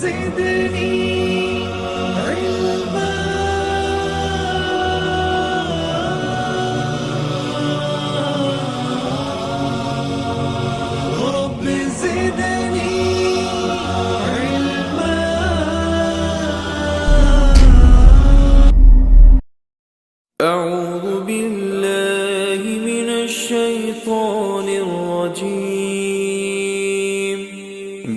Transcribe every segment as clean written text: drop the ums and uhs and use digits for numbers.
زدني علما رب زدني علما. أعوذ بالله من الشيطان الرجيم.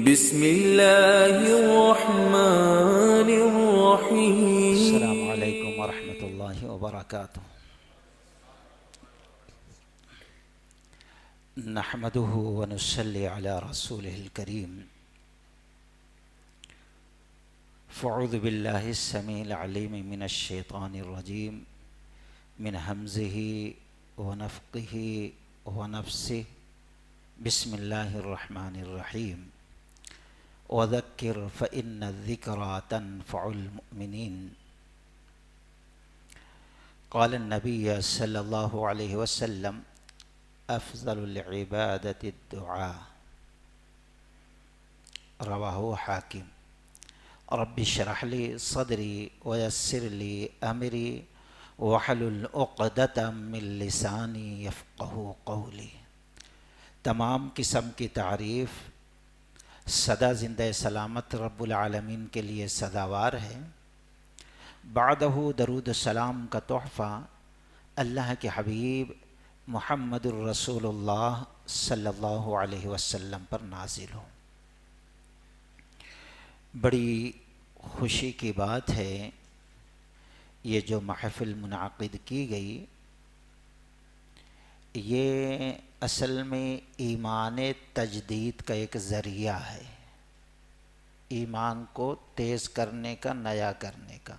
بسم الله الرحمن الرحيم. السلام علیکم ورحمۃ اللہ وبرکاتہ. نحمده ونصلي على رسوله الكريم. فاعوذ بالله السميع العليم من الشيطان الرجيم من همزه ونفخه ونفسه. بسم الله الرحمن الرحيم. وذكر فإن الذكرى تنفع المؤمنين. قال النبي صلى الله عليه وسلم أفضل العبادة الدعاء. رواه حاكم. رب اشرح لي صدري ويسر لي أمري واحلل عقدة من لساني يفقهوا قولي. تمام قسم کی تعریف سدا زندہ سلامت رب العالمین کے لیے سزاوار ہے. بعدہ درود السلام کا تحفہ اللہ کے حبیب محمد الرسول اللہ صلی اللہ علیہ وسلم پر نازل ہو. بڑی خوشی کی بات ہے یہ جو محفل منعقد کی گئی، یہ اصل میں ایمان تجدید کا ایک ذریعہ ہے، ایمان کو تیز کرنے کا، نیا کرنے کا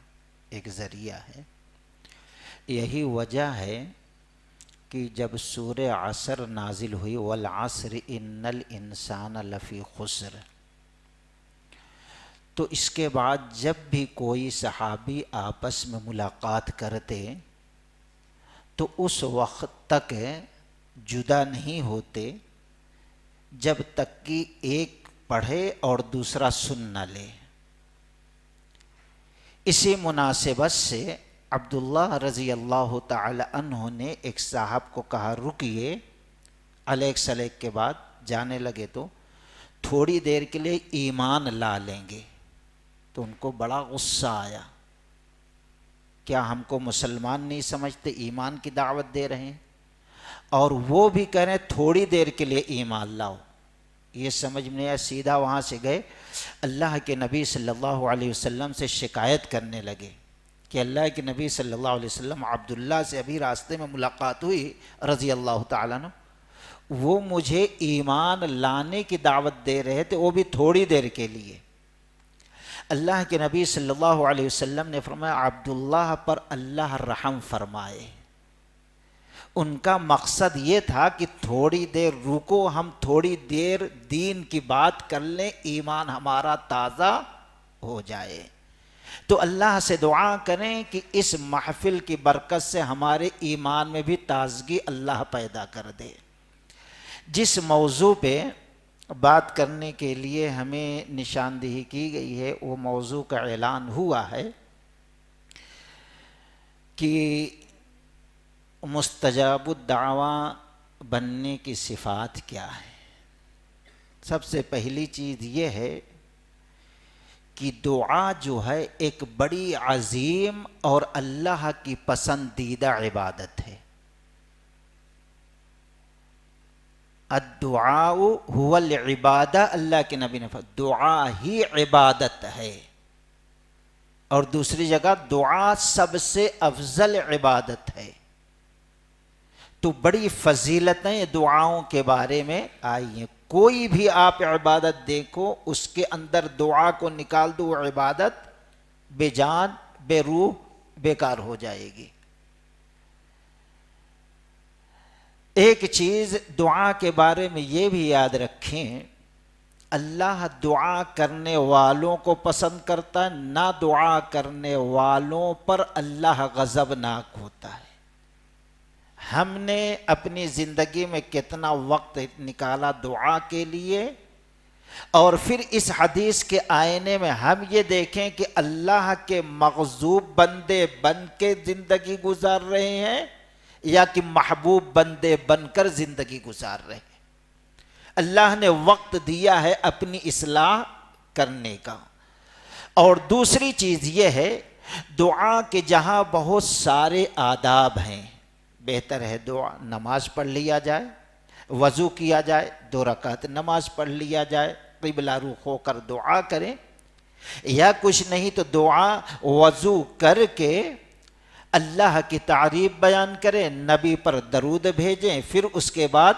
ایک ذریعہ ہے. یہی وجہ ہے کہ جب سورہ عصر نازل ہوئی، والعصر ان الانسان لفی خسر، تو اس کے بعد جب بھی کوئی صحابی آپس میں ملاقات کرتے تو اس وقت تک جدا نہیں ہوتے جب تک کہ ایک پڑھے اور دوسرا سن نہ لے. اسی مناسبت سے عبداللہ رضی اللہ تعالی عنہ نے ایک صاحب کو کہا رکیے، علیک سلیک کے بعد جانے لگے تو تھوڑی دیر کے لیے ایمان لا لیں گے. تو ان کو بڑا غصہ آیا، کیا ہم کو مسلمان نہیں سمجھتے، ایمان کی دعوت دے رہے ہیں، اور وہ بھی کہہ رہے ہیں تھوڑی دیر کے لیے ایمان لاؤ. یہ سمجھ میں نہیں آیا، سیدھا وہاں سے گئے اللہ کے نبی صلی اللہ علیہ وسلم سے شکایت کرنے لگے کہ اللہ کے نبی صلی اللہ علیہ وسلم عبداللہ سے ابھی راستے میں ملاقات ہوئی رضی اللہ تعالیٰ عنہ، وہ مجھے ایمان لانے کی دعوت دے رہے تھے، وہ بھی تھوڑی دیر کے لیے. اللہ کے نبی صلی اللہ علیہ وسلم نے فرمایا عبداللہ پر اللہ رحم فرمائے. ان کا مقصد یہ تھا کہ تھوڑی دیر رکو، ہم تھوڑی دیر دین کی بات کر لیں، ایمان ہمارا تازہ ہو جائے. تو اللہ سے دعا کریں کہ اس محفل کی برکت سے ہمارے ایمان میں بھی تازگی اللہ پیدا کر دے. جس موضوع پہ بات کرنے کے لیے ہمیں نشاندہی کی گئی ہے وہ موضوع کا اعلان ہوا ہے کہ مستجاب الدعویٰ بننے کی صفات کیا ہے. سب سے پہلی چیز یہ ہے کہ دعا جو ہے ایک بڑی عظیم اور اللہ کی پسندیدہ عبادت ہے. الدعاء هو العبادہ، اللہ کے نبی نے فرمایا دعا ہی عبادت ہے. اور دوسری جگہ دعا سب سے افضل عبادت ہے. تو بڑی فضیلتیں دعاؤں کے بارے میں آئی ہیں. کوئی بھی آپ عبادت دیکھو اس کے اندر دعا کو نکال دو، وہ عبادت بے جان بے روح بیکار ہو جائے گی. ایک چیز دعا کے بارے میں یہ بھی یاد رکھیں، اللہ دعا کرنے والوں کو پسند کرتا ہے، نہ دعا کرنے والوں پر اللہ غضبناک ہوتا ہے. ہم نے اپنی زندگی میں کتنا وقت نکالا دعا کے لیے، اور پھر اس حدیث کے آئینے میں ہم یہ دیکھیں کہ اللہ کے مغضوب بندے بن کے زندگی گزار رہے ہیں یا کہ محبوب بندے بن کر زندگی گزار رہے ہیں۔ اللہ نے وقت دیا ہے اپنی اصلاح کرنے کا۔ اور دوسری چیز یہ ہے دعا کے جہاں بہت سارے آداب ہیں، بہتر ہے دعا نماز پڑھ لیا جائے، وضو کیا جائے، 2 رکعت نماز پڑھ لیا جائے، قبلہ رخ ہو کر دعا کریں، یا کچھ نہیں تو دعا وضو کر کے اللہ کی تعریف بیان کریں، نبی پر درود بھیجیں، پھر اس کے بعد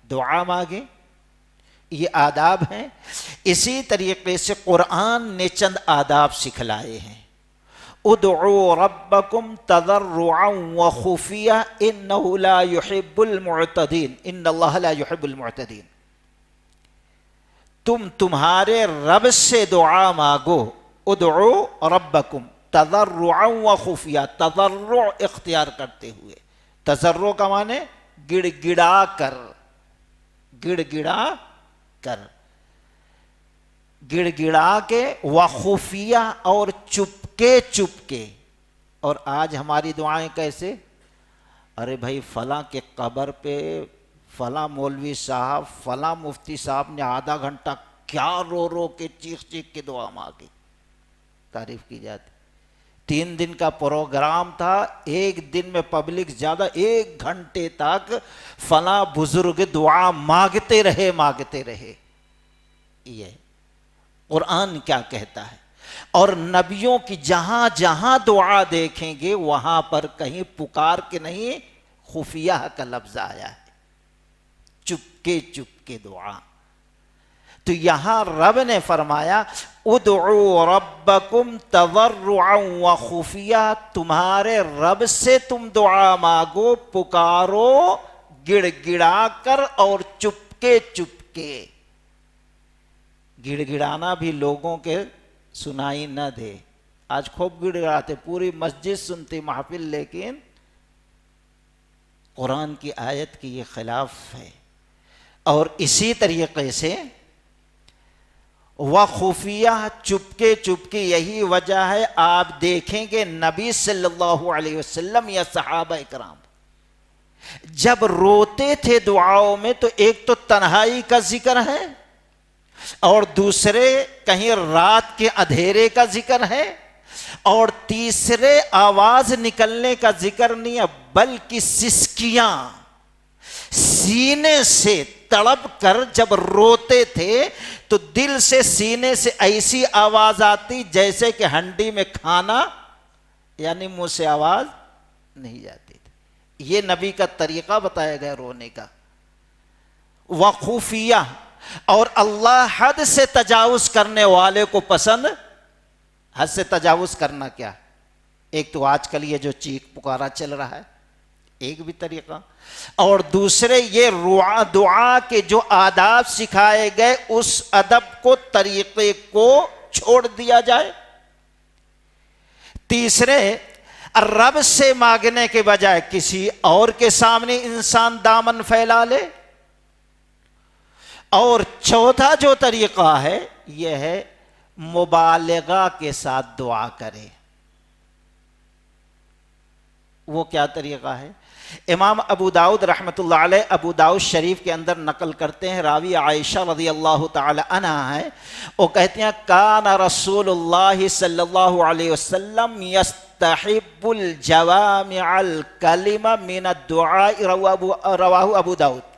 دعا مانگیں۔ یہ آداب ہیں۔ اسی طریقے سے قرآن نے چند آداب سکھلائے ہیں۔ ادعوا ربکم تضرعا وخفیا انہ لا يحب المعتدین، ان اللہ لا يحب المعتدین۔ تم تمہارے رب سے دعا مانگو، ادعوا ربکم تضرعا وخفیا، تضرع اختیار کرتے ہوئے، تضرع کا معنی گڑ گڑا کر، گڑ گڑا کر، گڑ گڑا کے، وخفیہ اور چپکے چپکے۔ اور آج ہماری دعائیں کیسے؟ ارے بھائی فلاں کے قبر پہ فلاں مولوی صاحب فلاں مفتی صاحب نے آدھا گھنٹہ کیا رو رو کے چیخ چیخ کے دعا مانگی، تعریف کی جاتی۔ 3 دن کا پروگرام تھا، ایک دن میں پبلک زیادہ 1 گھنٹے تک فلاں بزرگ دعا مانگتے رہے۔ یہ قرآن کیا کہتا ہے؟ اور نبیوں کی جہاں جہاں دعا دیکھیں گے وہاں پر کہیں پکار کے نہیں، خفیہ کا لفظ آیا ہے، چپکے چپکے دعا۔ تو یہاں رب نے فرمایا ادعوا ربکم تضرعا وخفیا، تمہارے رب سے تم دعا مانگو، پکارو گڑ گڑا کر اور چپکے چپکے۔ گڑ گڑانا بھی لوگوں کے سنائی نہ دے۔ آج خوب گڑ گڑاتے، پوری مسجد سنتی محفل، لیکن قرآن کی آیت کی یہ خلاف ہے۔ اور اسی طریقے سے وخفیہ، چپکے چپکے، یہی وجہ ہے آپ دیکھیں گے نبی صلی اللہ علیہ وسلم یا صحابہ اکرام جب روتے تھے دعاؤں میں تو ایک تو تنہائی کا ذکر ہے، اور دوسرے کہیں رات کے اندھیرے کا ذکر ہے، اور تیسرے آواز نکلنے کا ذکر نہیں ہے، بلکہ سسکیاں، سینے سے تڑپ کر جب روتے تھے تو دل سے سینے سے ایسی آواز آتی جیسے کہ ہنڈی میں کھانا، یعنی منہ سے آواز نہیں جاتی تھی۔ یہ نبی کا طریقہ بتایا گیا رونے کا۔ وخفیہ، اور اللہ حد سے تجاوز کرنے والے کو پسند۔ حد سے تجاوز کرنا کیا؟ ایک تو آج کل یہ جو چیخ پکارا چل رہا ہے، ایک بھی طریقہ، اور دوسرے یہ دعا کے جو آداب سکھائے گئے اس ادب کو، طریقے کو چھوڑ دیا جائے۔ تیسرے رب سے مانگنے کے بجائے کسی اور کے سامنے انسان دامن پھیلا لے۔ اور چوتھا جو طریقہ ہے یہ ہے مبالغہ کے ساتھ دعا کرے۔ وہ کیا طریقہ ہے؟ امام ابو داؤد رحمۃ اللہ علیہ ابو داؤد شریف کے اندر نقل کرتے ہیں، راوی عائشہ رضی اللہ تعالی عنہا ہے، وہ کہتے ہیں کان رسول اللہ صلی اللہ علیہ وسلم یستحب الجوامع الکلم من الدعاء، رواہ ابو داؤد،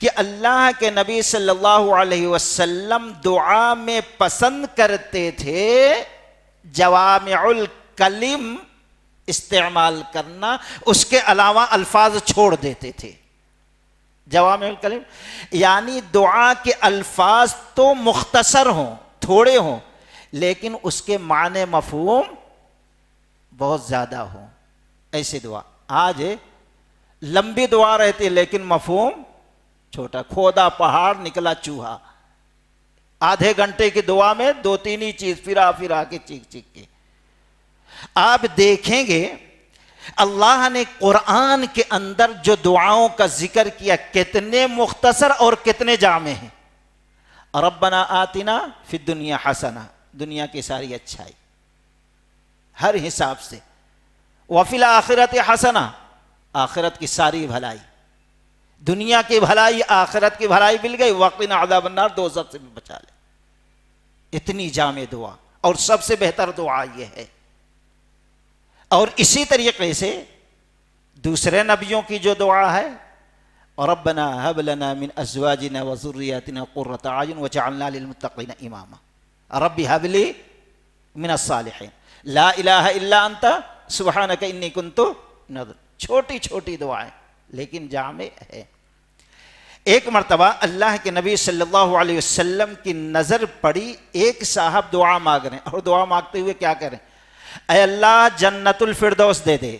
کہ اللہ کے نبی صلی اللہ علیہ وسلم دعا میں پسند کرتے تھے جوامع الکلم استعمال کرنا، اس کے علاوہ الفاظ چھوڑ دیتے تھے۔ جوامع الکلم یعنی دعا کے الفاظ تو مختصر ہوں، تھوڑے ہوں، لیکن اس کے معنی مفہوم بہت زیادہ ہوں، ایسی دعا۔ آج لمبی دعا رہتی لیکن مفہوم چھوٹا، کھودا پہاڑ نکلا چوہا، آدھے گھنٹے کی دعا میں 2-3 ہی چیز پھرا پھرا کے چیخ چیخ کے۔ آپ دیکھیں گے اللہ نے قرآن کے اندر جو دعاؤں کا ذکر کیا کتنے مختصر اور کتنے جامع ہیں۔ ربنا آتنا فی الدنیا حسنہ، دنیا کی ساری اچھائی ہر حساب سے، وفی الآخرۃ حسنہ، آخرت کی ساری بھلائی، دنیا کی بھلائی آخرت کی بھلائی مل گئی، وقنا عذاب النار، دوزخ سے بھی بچا لے۔ اتنی جامع دعا اور سب سے بہتر دعا یہ ہے۔ اور اسی طریقے سے دوسرے نبیوں کی جو دعا ہے، ربنا هب لنا من ازواجنا وذرياتنا قرة اعين واجعلنا للمتقين اماما رب هب لي من الصالحين لا الہ الا انت سبحانك انی كنت من الظالمین۔ چھوٹی چھوٹی دعائیں لیکن جامع ہے۔ ایک مرتبہ اللہ کے نبی صلی اللہ علیہ وسلم کی نظر پڑی، ایک صاحب دعا مانگ رہے ہیں اور دعا مانگتے ہوئے کیا کہہ رہے ہیں؟ اے اللہ جنت الفردوس دے دے،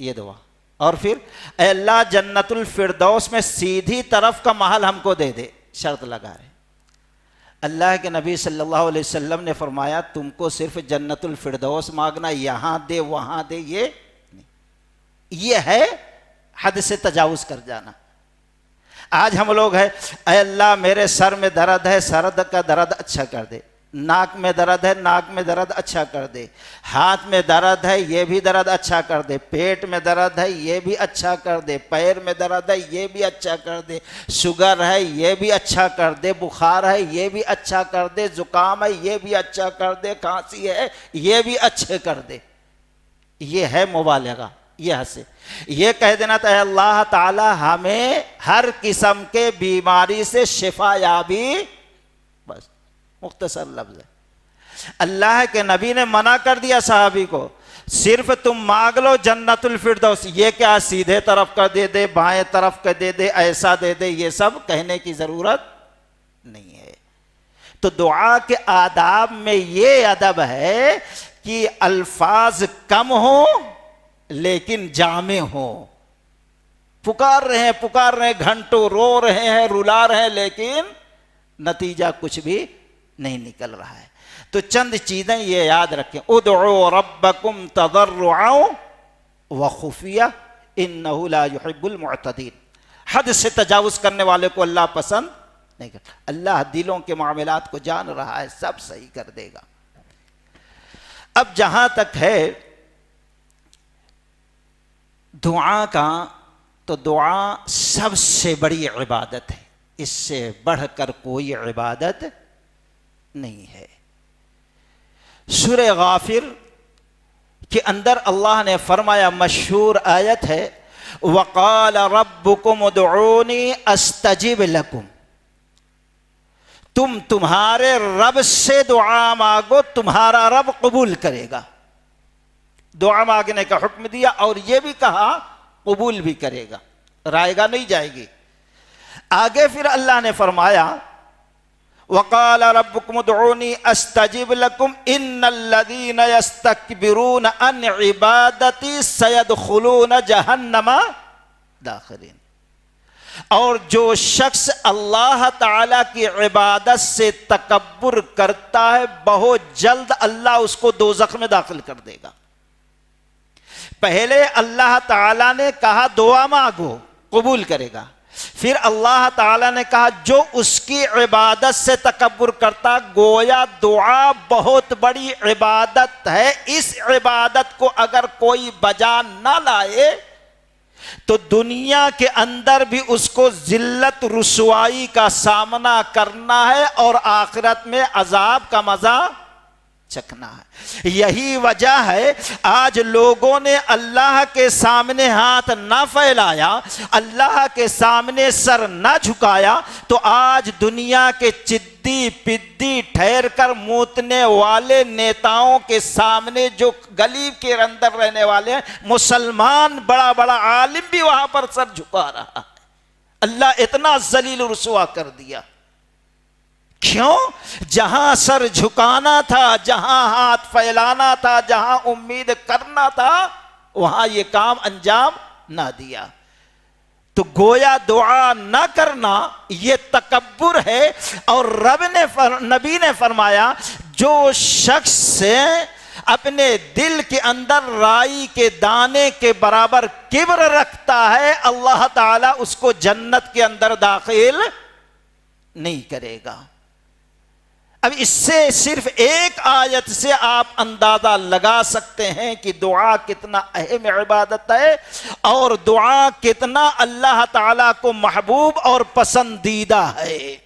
یہ دعا، اور پھر اے اللہ جنت الفردوس میں سیدھی طرف کا محل ہم کو دے دے، شرط لگا رہے۔ اللہ کے نبی صلی اللہ علیہ وسلم نے فرمایا تم کو صرف جنت الفردوس مانگنا، یہاں دے وہاں دے یہ نہیں، یہ ہے حد سے تجاوز کر جانا۔ آج ہم لوگ ہیں اے اللہ میرے سر میں درد ہے، سر کا درد اچھا کر دے، ناک میں درد ہے، ناک میں درد اچھا کر دے، ہاتھ میں درد ہے یہ بھی درد اچھا کر دے، پیٹ میں درد ہے یہ بھی اچھا کر دے، پیر میں درد ہے یہ بھی اچھا کر دے، شوگر ہے یہ بھی اچھا کر دے، بخار ہے یہ بھی اچھا کر دے، زکام ہے یہ بھی اچھا کر دے، کھانسی ہے یہ بھی اچھے کر دے۔ یہ ہے مبالغہ، یہ حد یہ کہہ دینا تھا اے اللہ تعالی ہمیں ہر قسم کے بیماری سے شفا یابی، بس مختصر لفظ ہے۔ اللہ کے نبی نے منع کر دیا صحابی کو، صرف تم مانگ لو جنت الفردوس، یہ کیا سیدھے طرف کا دے دے، بائیں طرف کا دے دے، ایسا دے دے، یہ سب کہنے کی ضرورت نہیں ہے۔ تو دعا کے آداب میں یہ ادب ہے کہ الفاظ کم ہوں لیکن جامع ہوں۔ پکار رہے ہیں گھنٹوں، رو رہے ہیں، رلا رہے ہیں، لیکن نتیجہ کچھ بھی نہیں نکل رہا ہے۔ تو چند چیزیں یہ یاد رکھیں، ادعوا ربکم تضرعا وخفیہ انہ لا یحب المعتدین۔ حد سے تجاوز کرنے والے کو اللہ پسند نہیں کرتا۔ اللہ دلوں کے معاملات کو جان رہا ہے، سب صحیح کر دے گا۔ اب جہاں تک ہے دعا کا، تو دعا سب سے بڑی عبادت ہے، اس سے بڑھ کر کوئی عبادت نہیں ہے۔ سورہ غافر کے اندر اللہ نے فرمایا، مشہور آیت ہے، وَقَالَ رَبُّكُمُ ادْعُونِي أَسْتَجِبْ لَكُمْ، تم تمہارے رب سے دعا مانگو، تمہارا رب قبول کرے گا۔ دعا مانگنے کا حکم دیا اور یہ بھی کہا قبول بھی کرے گا، رائے گا نہیں جائے گی۔ آگے پھر اللہ نے فرمایا وَقَالَ رَبُّكُمُ ادْعُونِي أَسْتَجِبْ لَكُمْ إِنَّ الَّذِينَ يَسْتَكْبِرُونَ عَنْ عِبَادَتِي سَيَدْخُلُونَ جَهَنَّمَ دَاخِرِينَ۔ اور جو شخص اللہ تعالیٰ کی عبادت سے تکبر کرتا ہے، بہت جلد اللہ اس کو دوزخ میں داخل کر دے گا۔ پہلے اللہ تعالیٰ نے کہا دعا مانگو، قبول کرے گا۔ پھر اللہ تعالیٰ نے کہا جو اس کی عبادت سے تکبر کرتا، گویا دعا بہت بڑی عبادت ہے، اس عبادت کو اگر کوئی بجا نہ لائے تو دنیا کے اندر بھی اس کو ذلت رسوائی کا سامنا کرنا ہے اور آخرت میں عذاب کا مزہ چکھنا ہے۔ یہی وجہ ہے آج لوگوں نے اللہ کے سامنے ہاتھ نہ پھیلایا، اللہ کے سامنے سر نہ جھکایا، تو آج دنیا کے چدی پدی ٹھہر کر موتنے والے نیتاؤں کے سامنے جو گلی کے اندر رہنے والے ہیں، مسلمان بڑا بڑا عالم بھی وہاں پر سر جھکا رہا ہے۔ اللہ اتنا ذلیل رسوا کر دیا۔ کیوں؟ جہاں سر جھکانا تھا، جہاں ہاتھ پھیلانا تھا، جہاں امید کرنا تھا، وہاں یہ کام انجام نہ دیا۔ تو گویا دعا نہ کرنا یہ تکبر ہے، اور نبی نے فرمایا جو شخص سے اپنے دل کے اندر رائی کے دانے کے برابر کبر رکھتا ہے، اللہ تعالیٰ اس کو جنت کے اندر داخل نہیں کرے گا۔ اب اس سے صرف ایک آیت سے آپ اندازہ لگا سکتے ہیں کہ دعا کتنا اہم عبادت ہے اور دعا کتنا اللہ تعالی کو محبوب اور پسندیدہ ہے۔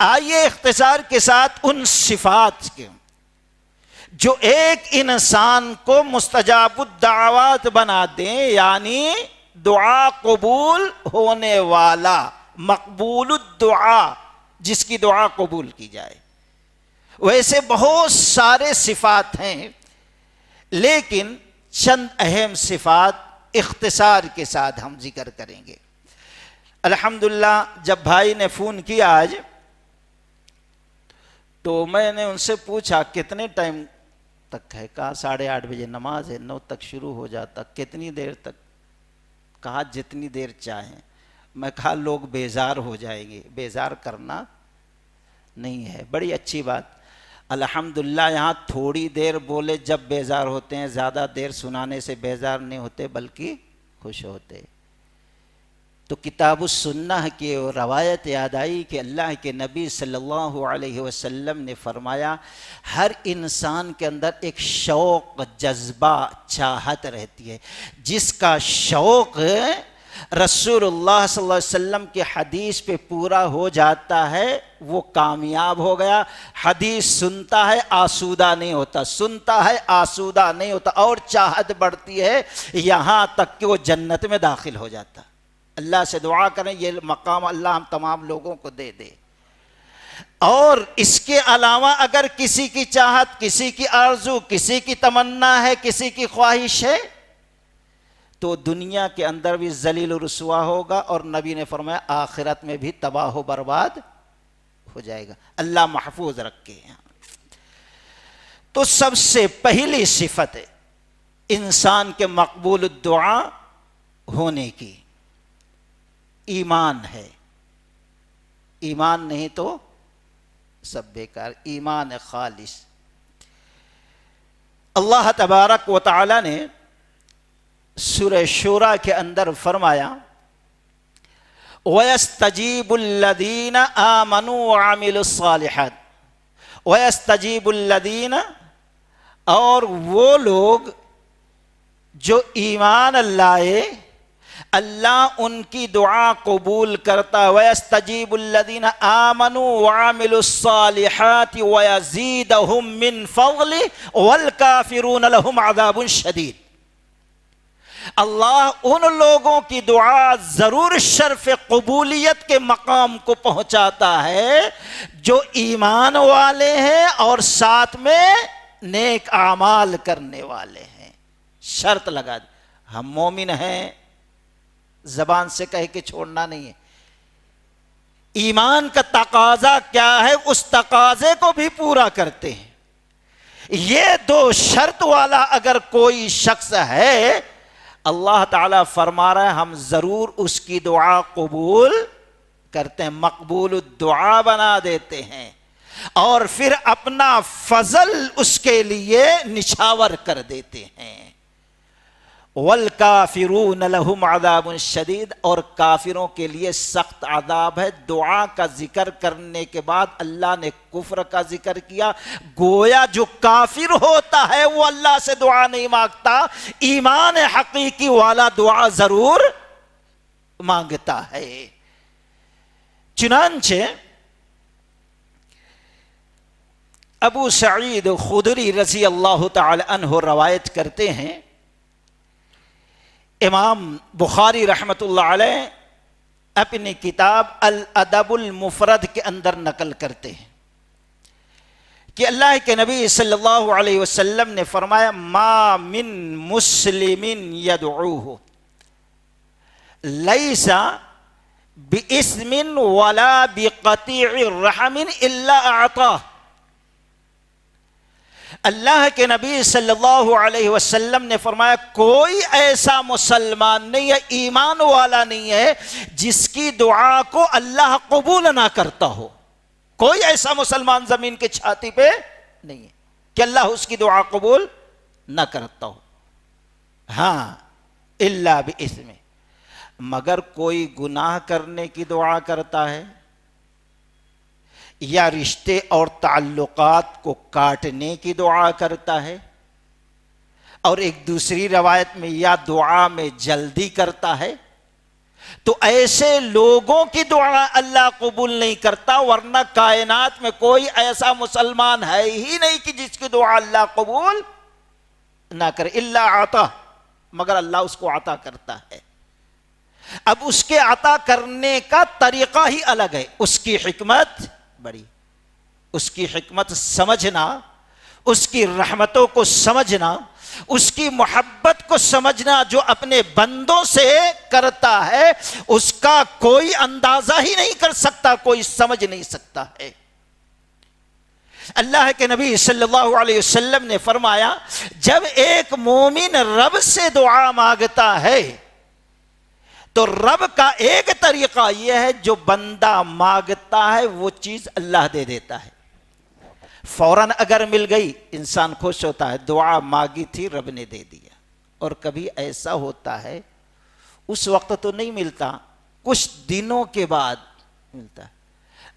آئیے اختصار کے ساتھ ان صفات کے جو ایک انسان کو مستجاب الدعوات بنا دیں، یعنی دعا قبول ہونے والا، مقبول الدعا، جس کی دعا قبول کی جائے۔ ویسے بہت سارے صفات ہیں، لیکن چند اہم صفات اختصار کے ساتھ ہم ذکر کریں گے۔ الحمدللہ جب بھائی نے فون کیا آج، تو میں نے ان سے پوچھا کتنے ٹائم تک ہے؟ کہا 8:30 بجے نماز ہے، 9 تک شروع ہو جاتا، کتنی دیر تک؟ کہا جتنی دیر چاہیں۔ میں کہا لوگ بیزار ہو جائیں گے، بیزار کرنا نہیں ہے، بڑی اچھی بات۔ الحمدللہ یہاں تھوڑی دیر بولے جب بیزار ہوتے ہیں، زیادہ دیر سنانے سے بیزار نہیں ہوتے بلکہ خوش ہوتے۔ تو کتاب السنہ کی روایت یاد آئی کہ اللہ کے نبی صلی اللہ علیہ وسلم نے فرمایا ہر انسان کے اندر ایک شوق، جذبہ، چاہت رہتی ہے، جس کا شوق رسول اللہ صلی اللہ علیہ وسلم کے حدیث پہ پورا ہو جاتا ہے وہ کامیاب ہو گیا۔ حدیث سنتا ہے آسودہ نہیں ہوتا، سنتا ہے آسودہ نہیں ہوتا، اور چاہت بڑھتی ہے یہاں تک کہ وہ جنت میں داخل ہو جاتا۔ اللہ سے دعا کریں یہ مقام اللہ ہم تمام لوگوں کو دے دے۔ اور اس کے علاوہ اگر کسی کی چاہت، کسی کی آرزو، کسی کی تمنا ہے، کسی کی خواہش ہے، تو دنیا کے اندر بھی ذلیل و رسوا ہوگا، اور نبی نے فرمایا آخرت میں بھی تباہ و برباد ہو جائے گا۔ اللہ محفوظ رکھے۔ تو سب سے پہلی صفت ہے انسان کے مقبول الدعا ہونے کی ایمان ہے۔ ایمان نہیں تو سب بیکار، ایمان خالص۔ اللہ تبارک و تعالی نے سورہ شورى کے اندر فرمایا وَيَسْتَجِيبُ الَّذِينَ آمَنُوا وَعَمِلُوا الصَّالِحَاتِ، وَيَسْتَجِيبُ الَّذِينَ، اور وہ لوگ جو ایمان لائے اللہ ان کی دعا قبول کرتا۔ وَيَسْتَجِيبُ الَّذِينَ آمَنُوا وَعَمِلُوا الصَّالِحَاتِ وَيَزِيدَهُم مِّن فَضْلِهِ وَالْكَافِرُونَ لَهُمْ عَذَابٌ شَدِيدٌ۔ اللہ ان لوگوں کی دعا ضرور شرف قبولیت کے مقام کو پہنچاتا ہے جو ایمان والے ہیں اور ساتھ میں نیک اعمال کرنے والے ہیں۔ شرط لگا دی، ہم مومن ہیں زبان سے کہہ کے چھوڑنا نہیں ہے۔ ایمان کا تقاضا کیا ہے اس تقاضے کو بھی پورا کرتے ہیں۔ یہ دو شرط والا اگر کوئی شخص ہے اللہ تعالیٰ فرما رہا ہے ہم ضرور اس کی دعا قبول کرتے ہیں، مقبول الدعا بنا دیتے ہیں، اور پھر اپنا فضل اس کے لیے نچھاور کر دیتے ہیں۔ وَالْكَافِرُونَ لَهُمْ عَذَابٌ شَدِيدٌ، اور کافروں کے لیے سخت عذاب ہے۔ دعا کا ذکر کرنے کے بعد اللہ نے کفر کا ذکر کیا، گویا جو کافر ہوتا ہے وہ اللہ سے دعا نہیں مانگتا، ایمان حقیقی والا دعا ضرور مانگتا ہے۔ چنانچہ ابو سعید خدری رضی اللہ تعالی عنہ روایت کرتے ہیں، امام بخاری رحمۃ اللہ علیہ اپنی کتاب الادب المفرد کے اندر نقل کرتے ہیں کہ اللہ کے نبی صلی اللہ علیہ وسلم نے فرمایا ما من مسلم یدعوہ لیس باسم ولا بقطیع رحم الا اعطاہ۔ اللہ کے نبی صلی اللہ علیہ وسلم نے فرمایا کوئی ایسا مسلمان نہیں ہے، ایمان والا نہیں ہے جس کی دعا کو اللہ قبول نہ کرتا ہو۔ کوئی ایسا مسلمان زمین کی چھاتی پہ نہیں ہے کہ اللہ اس کی دعا قبول نہ کرتا ہو۔ ہاں الا باسم، مگر کوئی گناہ کرنے کی دعا کرتا ہے یا رشتے اور تعلقات کو کاٹنے کی دعا کرتا ہے، اور ایک دوسری روایت میں یا دعا میں جلدی کرتا ہے، تو ایسے لوگوں کی دعا اللہ قبول نہیں کرتا، ورنہ کائنات میں کوئی ایسا مسلمان ہے ہی نہیں کہ جس کی دعا اللہ قبول نہ کرے، الا عطا، مگر اللہ اس کو عطا کرتا ہے۔ اب اس کے عطا کرنے کا طریقہ ہی الگ ہے، اس کی حکمت بڑی، اس کی حکمت سمجھنا، اس کی رحمتوں کو سمجھنا، اس کی محبت کو سمجھنا جو اپنے بندوں سے کرتا ہے، اس کا کوئی اندازہ ہی نہیں کر سکتا، کوئی سمجھ نہیں سکتا ہے۔ اللہ کے نبی صلی اللہ علیہ وسلم نے فرمایا، جب ایک مومن رب سے دعا مانگتا ہے تو رب کا ایک طریقہ یہ ہے، جو بندہ مانگتا ہے وہ چیز اللہ دے دیتا ہے، فوراً اگر مل گئی انسان خوش ہوتا ہے، دعا مانگی تھی رب نے دے دیا۔ اور کبھی ایسا ہوتا ہے اس وقت تو نہیں ملتا، کچھ دنوں کے بعد ملتا ہے،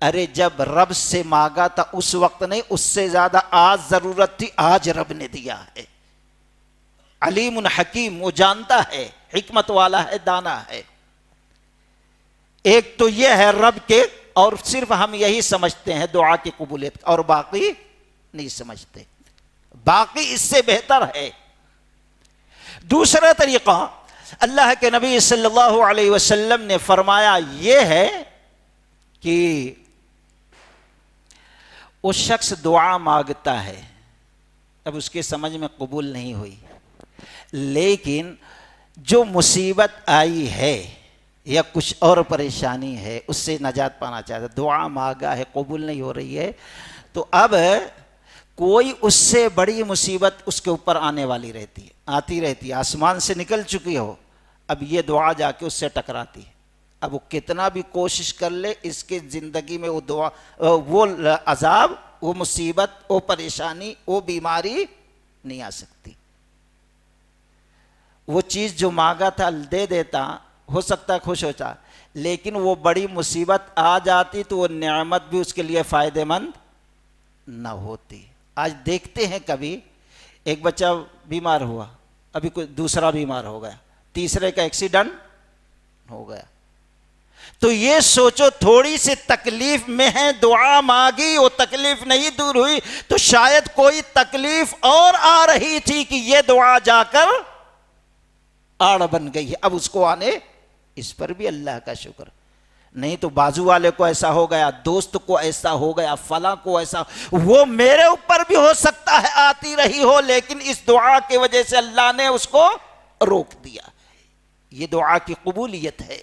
ارے جب رب سے مانگا تھا اس وقت نہیں، اس سے زیادہ آج ضرورت تھی، آج رب نے دیا ہے۔ علیم حکیم، وہ جانتا ہے، حکمت والا ہے، دانا ہے۔ ایک تو یہ ہے رب کے، اور صرف ہم یہی سمجھتے ہیں دعا کی قبولیت، اور باقی نہیں سمجھتے، باقی اس سے بہتر ہے۔ دوسرا طریقہ اللہ کے نبی صلی اللہ علیہ وسلم نے فرمایا یہ ہے کہ وہ شخص دعا مانگتا ہے، اب اس کے سمجھ میں قبول نہیں ہوئی، لیکن جو مصیبت آئی ہے یا کچھ اور پریشانی ہے، اس سے نجات پانا چاہتا ہے، دعا مانگا ہے قبول نہیں ہو رہی ہے، تو اب کوئی اس سے بڑی مصیبت اس کے اوپر آنے والی رہتی ہے، آتی رہتی ہے، آسمان سے نکل چکی ہو، اب یہ دعا جا کے اس سے ٹکراتی ہے، اب وہ کتنا بھی کوشش کر لے اس کے زندگی میں وہ دعا، وہ عذاب، وہ مصیبت، وہ پریشانی، وہ بیماری نہیں آ سکتی۔ وہ چیز جو مانگا تھا دے دیتا، ہو سکتا ہے خوش ہوتا، لیکن وہ بڑی مصیبت آ جاتی تو وہ نعمت بھی اس کے لیے فائدہ مند نہ ہوتی۔ آج دیکھتے ہیں کبھی ایک بچہ بیمار ہوا، ابھی کوئی دوسرا بیمار ہو گیا، تیسرے کا ایکسیڈنٹ ہو گیا، تو یہ سوچو تھوڑی سی تکلیف میں ہے، دعا مانگی، وہ تکلیف نہیں دور ہوئی، تو شاید کوئی تکلیف اور آ رہی تھی کہ یہ دعا جا کر آڑ بن گئی ہے، اب اس کو آنے، اس پر بھی اللہ کا شکر، نہیں تو بازو والے کو ایسا ہو گیا، دوست کو ایسا ہو گیا، فلاں کو ایسا، وہ میرے اوپر بھی ہو سکتا ہے آتی رہی ہو، لیکن اس دعا کی وجہ سے اللہ نے اس کو روک دیا۔ یہ دعا کی قبولیت ہے،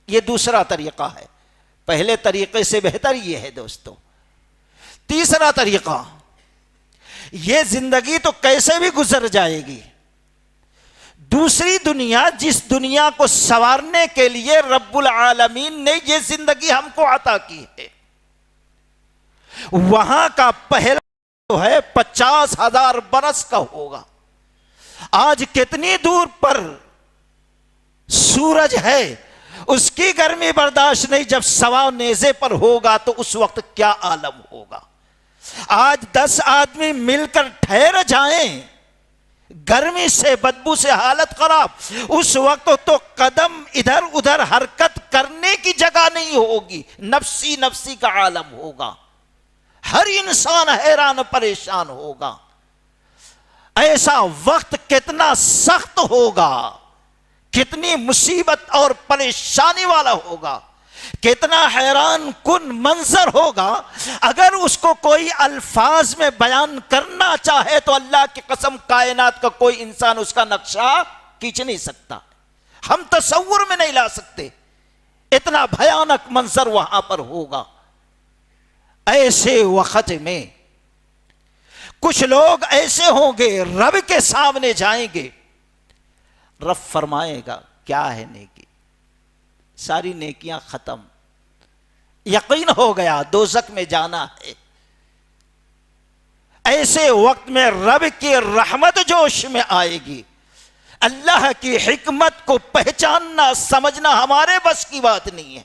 یہ دوسرا طریقہ ہے، پہلے طریقے سے بہتر یہ ہے دوستو۔ تیسرا طریقہ، یہ زندگی تو کیسے بھی گزر جائے گی، دوسری دنیا، جس دنیا کو سنوارنے کے لیے رب العالمین نے یہ زندگی ہم کو عطا کی ہے، وہاں کا پہلا جو ہے 50,000 برس کا ہوگا۔ آج کتنی دور پر سورج ہے، اس کی گرمی برداشت نہیں، جب سوا نیزے پر ہوگا تو اس وقت کیا عالم ہوگا۔ آج 10 آدمی مل کر ٹھہر جائیں، گرمی سے، بدبو سے حالت خراب، اس وقت تو قدم ادھر ادھر حرکت کرنے کی جگہ نہیں ہوگی، نفسی نفسی کا عالم ہوگا، ہر انسان حیران پریشان ہوگا۔ ایسا وقت کتنا سخت ہوگا، کتنی مصیبت اور پریشانی والا ہوگا، کتنا حیران کن منظر ہوگا، اگر اس کو کوئی الفاظ میں بیان کرنا چاہے تو اللہ کی قسم کائنات کا کوئی انسان اس کا نقشہ کھینچ نہیں سکتا، ہم تصور میں نہیں لا سکتے، اتنا بھیانک منظر وہاں پر ہوگا۔ ایسے وقت میں کچھ لوگ ایسے ہوں گے، رب کے سامنے جائیں گے، رب فرمائے گا کیا ہے نیکی، ساری نیکیاں ختم، یقین ہو گیا دوزخ میں جانا ہے۔ ایسے وقت میں رب کی رحمت جوش میں آئے گی، اللہ کی حکمت کو پہچاننا سمجھنا ہمارے بس کی بات نہیں ہے،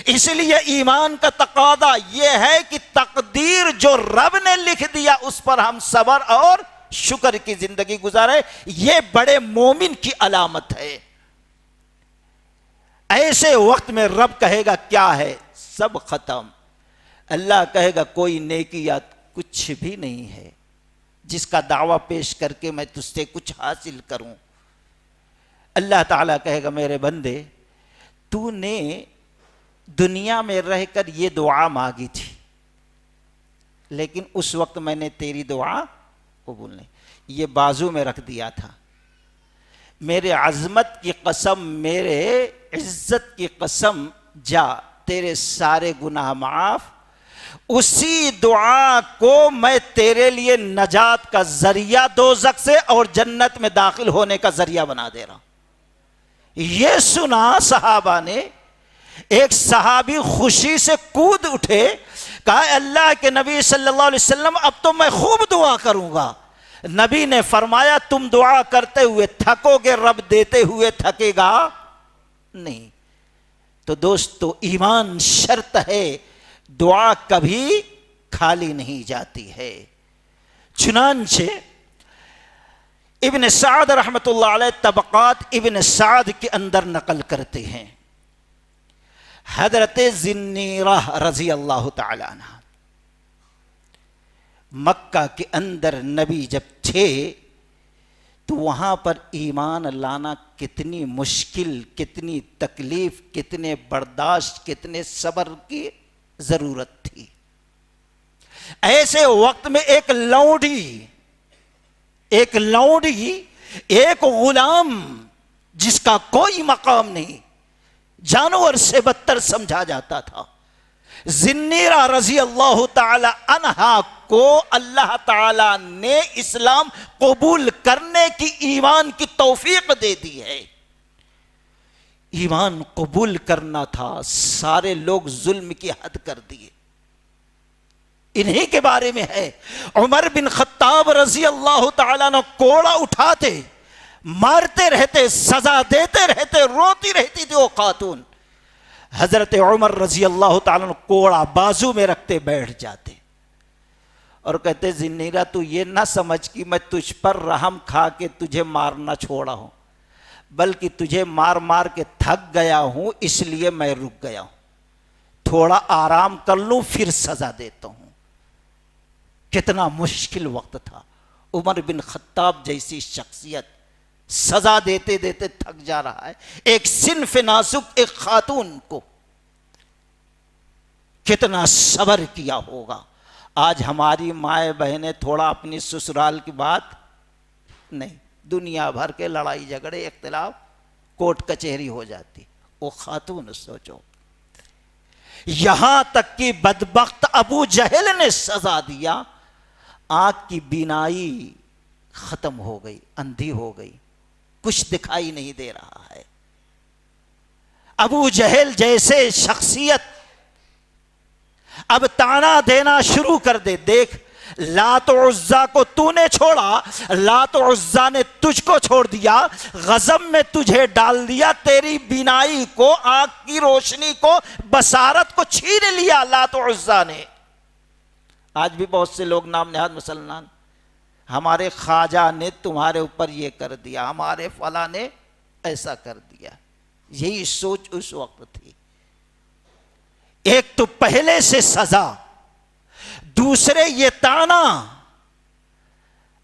اس لیے ایمان کا تقاضا یہ ہے کہ تقدیر جو رب نے لکھ دیا اس پر ہم صبر اور شکر کی زندگی گزارے. یہ بڑے مومن کی علامت ہے. ایسے وقت میں رب کہے گا کیا ہے؟ سب ختم. اللہ کہے گا کوئی نیکیات کچھ بھی نہیں ہے جس کا دعویٰ پیش کر کے میں تجھ سے کچھ حاصل کروں. اللہ تعالیٰ کہے گا میرے بندے تو نے دنیا میں رہ کر یہ دعا مانگی تھی لیکن اس وقت میں نے تیری دعا قبول نہیں. یہ بازو میں رکھ دیا تھا. میرے عظمت کی قسم، میرے عزت کی قسم، جا تیرے سارے گناہ معاف. اسی دعا کو میں تیرے لیے نجات کا ذریعہ دوزخ سے اور جنت میں داخل ہونے کا ذریعہ بنا دے رہا ہوں. یہ سنا صحابہ نے. ایک صحابی خوشی سے کود اٹھے، کہا اللہ کے نبی صلی اللہ علیہ وسلم اب تو میں خوب دعا کروں گا. نبی نے فرمایا تم دعا کرتے ہوئے تھکو گے، رب دیتے ہوئے تھکے گا نہیں. تو دوستو ایمان شرط ہے، دعا کبھی خالی نہیں جاتی ہے. چنانچہ ابن سعد رحمۃ اللہ علیہ طبقات ابن سعد کے اندر نقل کرتے ہیں، حضرت ذنیرہ رضی اللہ تعالی عنہ مکہ کے اندر نبی جب تھے تو وہاں پر ایمان لانا کتنی مشکل، کتنی تکلیف، کتنے برداشت، کتنے صبر کی ضرورت تھی. ایسے وقت میں ایک لونڈی، ایک غلام جس کا کوئی مقام نہیں، جانور سے بدتر سمجھا جاتا تھا، ذنیرہ رضی اللہ تعالی عنہا کو اللہ تعالی نے اسلام قبول کرنے کی، ایمان کی توفیق دے دی ہے. ایمان قبول کرنا تھا، سارے لوگ ظلم کی حد کر دیے. انہی کے بارے میں ہے عمر بن خطاب رضی اللہ تعالیٰ نے کوڑا اٹھاتے، مارتے رہتے، سزا دیتے رہتے، روتی رہتی تھی وہ خاتون. حضرت عمر رضی اللہ تعالیٰ نے کوڑا بازو میں رکھتے بیٹھ جاتے اور کہتے ذنیرہ تو یہ نہ سمجھ کہ میں تجھ پر رحم کھا کے تجھے مارنا چھوڑا ہوں، بلکہ تجھے مار مار کے تھک گیا ہوں، اس لیے میں رک گیا ہوں، تھوڑا آرام کر لوں پھر سزا دیتا ہوں. کتنا مشکل وقت تھا. عمر بن خطاب جیسی شخصیت سزا دیتے دیتے تھک جا رہا ہے، ایک صنف نازک ایک خاتون کو کتنا صبر کیا ہوگا. آج ہماری مائیں بہنیں تھوڑا اپنی سسرال کی بات نہیں، دنیا بھر کے لڑائی جھگڑے اختلاف کوٹ کچہری ہو جاتی. وہ خاتون سوچو، یہاں تک کہ بدبخت ابو جہل نے سزا دیا، آنکھ کی بینائی ختم ہو گئی، اندھی ہو گئی، کچھ دکھائی نہیں دے رہا ہے. ابو جہل جیسے شخصیت اب تانا دینا شروع کر دے. دیکھ لات و عزا کو تو نے چھوڑا، لات و عزا نے تجھ کو چھوڑ دیا، غضب میں تجھے ڈال دیا، تیری بینائی کو، آنکھ کی روشنی کو، بصارت کو چھین لیا لات و عزا نے. آج بھی بہت سے لوگ نام نہاد مسلمان، ہمارے خواجہ نے تمہارے اوپر یہ کر دیا، ہمارے فلاں نے ایسا کر دیا. یہی سوچ اس وقت تھی. ایک تو پہلے سے سزا، دوسرے یہ تانا.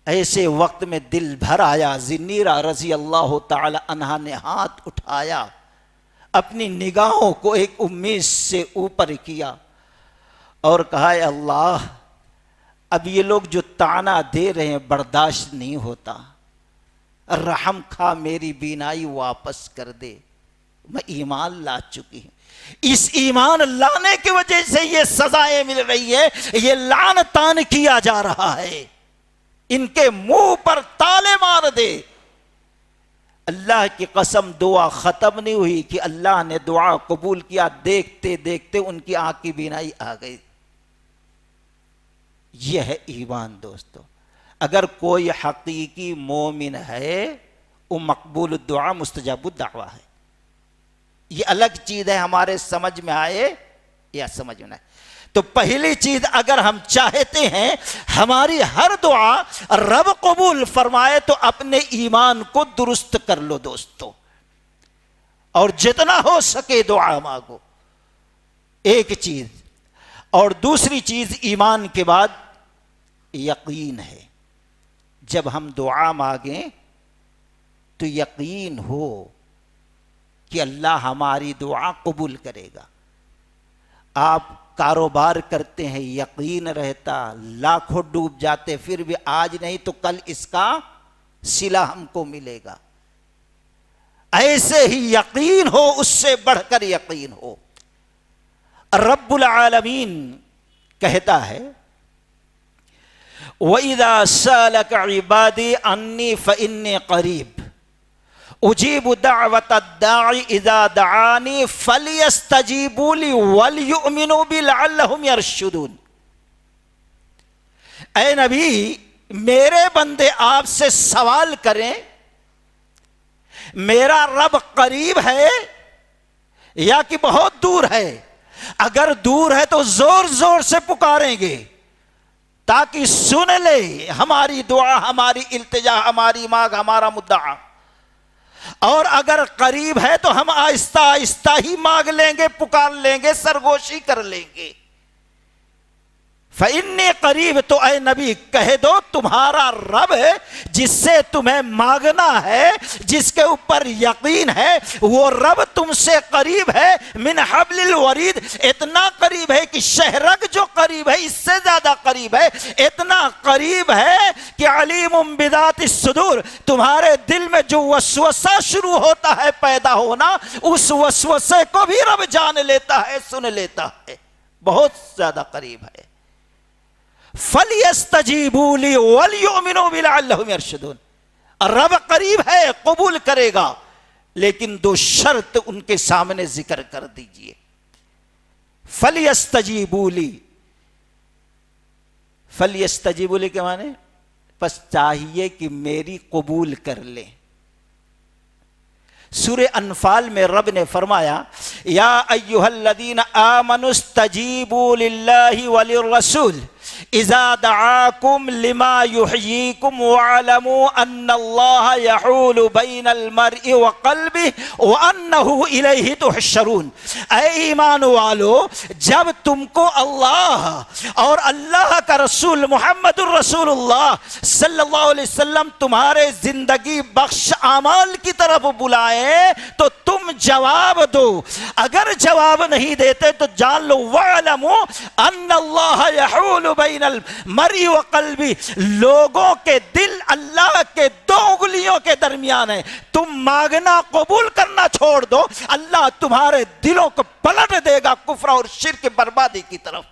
ایسے وقت میں دل بھر آیا. ذنیرہ رضی اللہ تعالی عنہا نے ہاتھ اٹھایا، اپنی نگاہوں کو ایک امید سے اوپر کیا اور کہا اے اللہ، اب یہ لوگ جو تانا دے رہے ہیں برداشت نہیں ہوتا، رحم کھا، میری بینائی واپس کر دے. میں ایمان لا چکی ہوں، اس ایمان لانے کی وجہ سے یہ سزائیں مل رہی ہے، یہ لعن تان کیا جا رہا ہے، ان کے منہ پر تالے مار دے. اللہ کی قسم دعا ختم نہیں ہوئی کہ اللہ نے دعا قبول کیا. دیکھتے دیکھتے ان کی آنکھ کی بینائی آ گئی. یہ ہے ایمان دوستو. اگر کوئی حقیقی مومن ہے وہ مقبول الدعا مستجاب الدعویٰ ہے. یہ الگ چیز ہے، ہمارے سمجھ میں آئے یا سمجھ میں نہ آئے۔ تو پہلی چیز، اگر ہم چاہتے ہیں ہماری ہر دعا رب قبول فرمائے تو اپنے ایمان کو درست کر لو دوستو، اور جتنا ہو سکے دعا مانگو، ایک چیز۔ اور دوسری چیز ایمان کے بعد یقین ہے۔ جب ہم دعا مانگیں تو یقین ہو کہ اللہ ہماری دعا قبول کرے گا۔ آپ کاروبار کرتے ہیں، یقین رہتا، لاکھوں ڈوب جاتے، پھر بھی آج نہیں تو کل اس کا صلہ ہم کو ملے گا۔ ایسے ہی یقین ہو، اس سے بڑھ کر یقین ہو۔ رب العالمین کہتا ہے وَإِذَا سَأَلَكَ عِبَادِي عَنِّي فَإِنِّي قَرِيبٌ اجیب دعوت الداعی اذا دعانی فلیستجیبوا لی ولیؤمنوا بی لعلہم یرشدون۔ اے نبی، میرے بندے آپ سے سوال کریں میرا رب قریب ہے یا کہ بہت دور ہے؟ اگر دور ہے تو زور زور سے پکاریں گے تاکہ سن لے ہماری دعا، ہماری التجا، ہماری مانگ، ہمارا مدعا۔ اور اگر قریب ہے تو ہم آہستہ آہستہ ہی مانگ لیں گے، پکار لیں گے، سرگوشی کر لیں گے۔ فَإِنِّي قریب، تو اے نبی کہہ دو تمہارا رب ہے جس سے تمہیں مانگنا ہے، جس کے اوپر یقین ہے، وہ رب تم سے قریب ہے من حبل الورید، اتنا قریب ہے کہ شہرگ جو قریب ہے اس سے زیادہ قریب ہے، اتنا قریب ہے کہ علیم بذات الصدور، تمہارے دل میں جو وسوسہ شروع ہوتا ہے پیدا ہونا، اس وسوسے کو بھی رب جان لیتا ہے، سن لیتا ہے، بہت زیادہ قریب ہے۔ فَلْيَسْتَجِيبُوا لِي وَلْيُؤْمِنُوا بِي لَعَلَّهُمْ يَرْشُدُونَ۔ رب قریب ہے، قبول کرے گا، لیکن دو شرط ان کے سامنے ذکر کر دیجئے۔ فَلْيَسْتَجِيبُوا لِي، فَلْيَسْتَجِيبُوا لِي کے معنی پس چاہیے کہ میری قبول کر لیں۔ سورہ انفال میں رب نے فرمایا یا ایھا الذین آمنوا استجیبوا للہ وللرسول اذا دعاکم لما یحییکم واعلموا ان اللہ یحول بین المرء وقلبہ وانہ الیہ تحشرون۔ اے ایمان والو، جب تم کو اللہ اور اللہ کا رسول محمد الرسول اللہ صلی اللہ علیہ وسلم تمہارے زندگی بخش اعمال کی طرف بلائے تو تم جواب دو۔ اگر جواب نہیں دیتے تو جان لو وَاعْلَمُوا أَنَّ اللَّهَ يَحُولُ بَيْنَ الْمَرْءِ وَقَلْبِهِ، لوگوں کے دل اللہ کے دو انگلیوں کے درمیان ہے۔ تم مانگنا قبول کرنا چھوڑ دو، اللہ تمہارے دلوں کو پلٹ دے گا کفر اور شرک بربادی کی طرف۔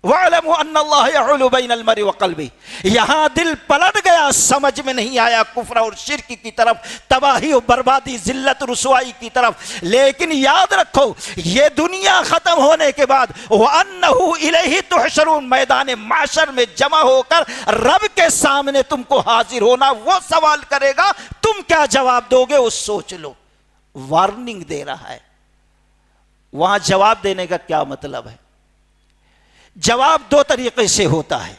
وَاعْلَمُوا أَنَّ اللَّهَ يَحُولُ بَيْنَ الْمَرْءِ وَقَلْبِهِ، یہاں دل پلٹ گیا، سمجھ میں نہیں آیا کفر اور شرک کی طرف، تباہی و بربادی، ذلت رسوائی کی طرف۔ لیکن یاد رکھو یہ دنیا ختم ہونے کے بعد وَأَنَّهُ إِلَيْهِ تُحْشَرُونَ، میدان معاشر میں جمع ہو کر رب کے سامنے تم کو حاضر ہونا، وہ سوال کرے گا، تم کیا جواب دو گے وہ سوچ لو۔ وارننگ دے رہا ہے۔ وہاں جواب دینے کا کیا مطلب ہے؟ جواب دو طریقے سے ہوتا ہے،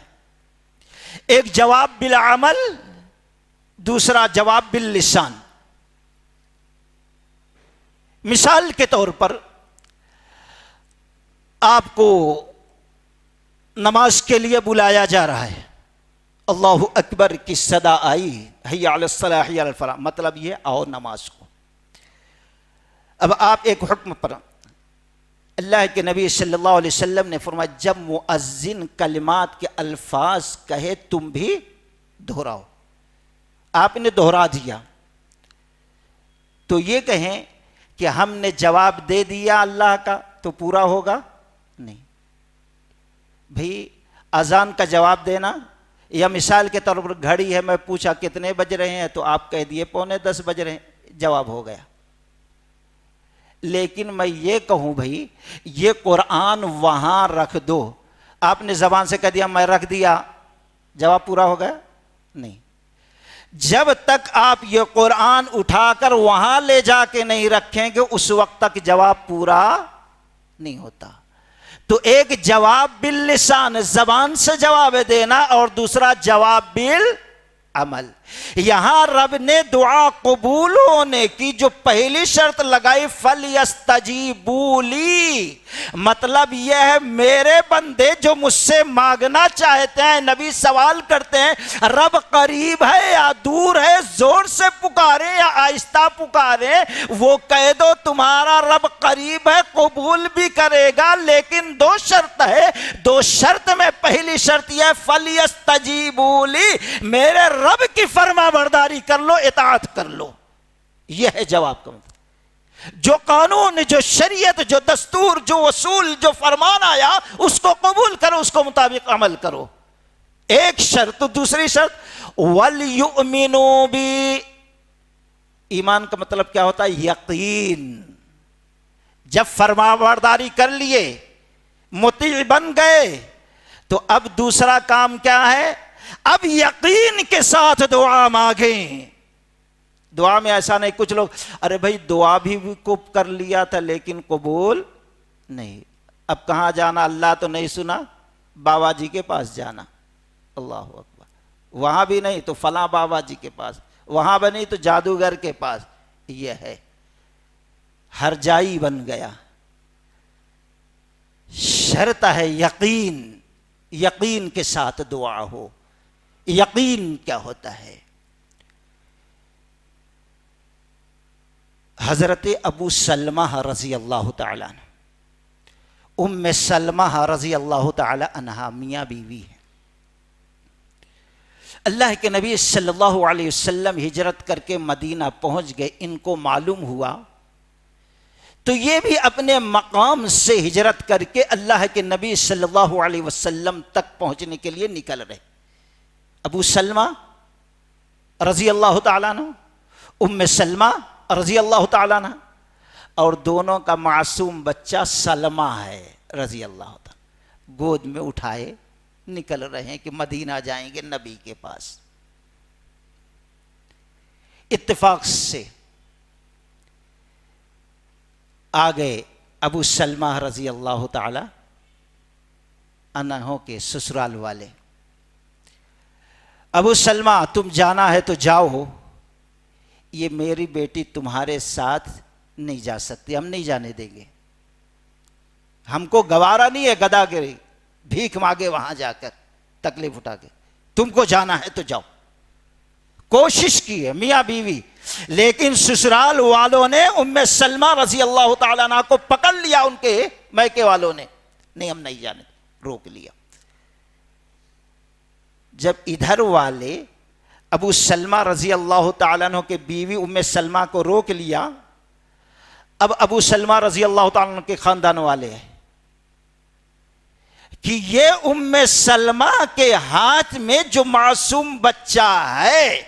ایک جواب بالعمل، دوسرا جواب باللسان۔ مثال کے طور پر آپ کو نماز کے لیے بلایا جا رہا ہے، اللہ اکبر کی صدا آئی، حی علی الصلاح حی علی الفلاح، مطلب یہ آؤ نماز کو۔ اب آپ ایک حکم پر، اللہ کے نبی صلی اللہ علیہ وسلم نے فرمایا جب مؤذن کلمات کے الفاظ کہے تم بھی دہراؤ۔ آپ نے دہرا دیا تو یہ کہیں کہ ہم نے جواب دے دیا اللہ کا تو پورا ہوگا؟ نہیں بھئی، اذان کا جواب دینا، یا مثال کے طور پر گھڑی ہے، میں پوچھا کتنے بج رہے ہیں تو آپ کہہ دیے 9:45 بج رہے ہیں، جواب ہو گیا۔ لیکن میں یہ کہوں بھئی یہ قرآن وہاں رکھ دو، آپ نے زبان سے کہہ دیا میں رکھ دیا، جواب پورا ہو گیا؟ نہیں۔ جب تک آپ یہ قرآن اٹھا کر وہاں لے جا کے نہیں رکھیں گے اس وقت تک جواب پورا نہیں ہوتا. تو ایک جواب باللسان، زبان سے جواب دینا، اور دوسرا جواب بالعمل. یہاں رب نے دعا قبول ہونے کی جو پہلی شرط لگائی فَلْيَسْتَجِيبُوا لِي، مطلب یہ ہے میرے بندے جو مجھ سے مانگنا چاہتے ہیں، نبی سوال کرتے ہیں رب قریب ہے یا دور ہے، زور سے پکارے یا آہستہ پکارے، وہ کہہ دو تمہارا رب قریب ہے، قبول بھی کرے گا، لیکن دو شرط ہے. دو شرط میں پہلی شرط یہ ہے فَلْيَسْتَجِيبُوا لِي، میرے رب کی فرما برداری کر لو، اطاعت کر لو. یہ ہے جواب کا مطلب. جو قانون، جو شریعت، جو دستور، جو اصول، جو فرمان آیا اس کو قبول کرو، اس کو مطابق عمل کرو. ایک شرط. دوسری شرط وَلْيُؤْمِنُوا بِي، ایمان کا مطلب کیا ہوتا ہے؟ یقین. جب فرما برداری کر لیے، مطیع بن گئے، تو اب دوسرا کام کیا ہے؟ اب یقین کے ساتھ دعا مانگیں. دعا میں ایسا نہیں، کچھ لوگ ارے بھائی دعا بھی کو کر لیا تھا لیکن قبول نہیں، اب کہاں جانا؟ اللہ تو نہیں سنا، بابا جی کے پاس جانا. اللہ اکبر. وہاں بھی نہیں تو فلاں بابا جی کے پاس، وہاں بھی نہیں تو جادوگر کے پاس. یہ ہے ہر جائی بن گیا. شرط ہے یقین، یقین کے ساتھ دعا ہو. یقین کیا ہوتا ہے؟ حضرت ابو سلمہ رضی اللہ تعالی عنہ، ام سلمہ رضی اللہ تعالی عنہا میاں بیوی ہے. اللہ کے نبی صلی اللہ علیہ وسلم ہجرت کر کے مدینہ پہنچ گئے. ان کو معلوم ہوا تو یہ بھی اپنے مقام سے ہجرت کر کے اللہ کے نبی صلی اللہ علیہ وسلم تک پہنچنے کے لیے نکل رہے. ابو سلمہ رضی اللہ تعالیٰ عنہ، ام سلمہ رضی اللہ تعالیٰ عنہ، اور دونوں کا معصوم بچہ سلمہ ہے رضی اللہ تعالیٰ، گود میں اٹھائے نکل رہے ہیں کہ مدینہ جائیں گے نبی کے پاس. اتفاق سے آگئے ابو سلمہ رضی اللہ تعالی عنہ کے سسرال والے. ابو سلمہ تم جانا ہے تو جاؤ، یہ میری بیٹی تمہارے ساتھ نہیں جا سکتی، ہم نہیں جانے دیں گے، ہم کو گوارا نہیں ہے گدا گری بھیک مانگے وہاں جا کر تکلیف اٹھا کے، تم کو جانا ہے تو جاؤ. کوشش کی ہے میاں بیوی، لیکن سسرال والوں نے ام سلمہ رضی اللہ تعالیٰ عنہ کو پکڑ لیا، ان کے میکے والوں نے، نہیں ہم نہیں جانے، روک لیا. جب ادھر والے ابو سلمہ رضی اللہ تعالیٰ عنہ کے بیوی ام سلمہ کو روک لیا، اب ابو سلمہ رضی اللہ تعالیٰ عنہ کے خاندان والے ہیں کہ یہ ام سلمہ کے ہاتھ میں جو معصوم بچہ ہے،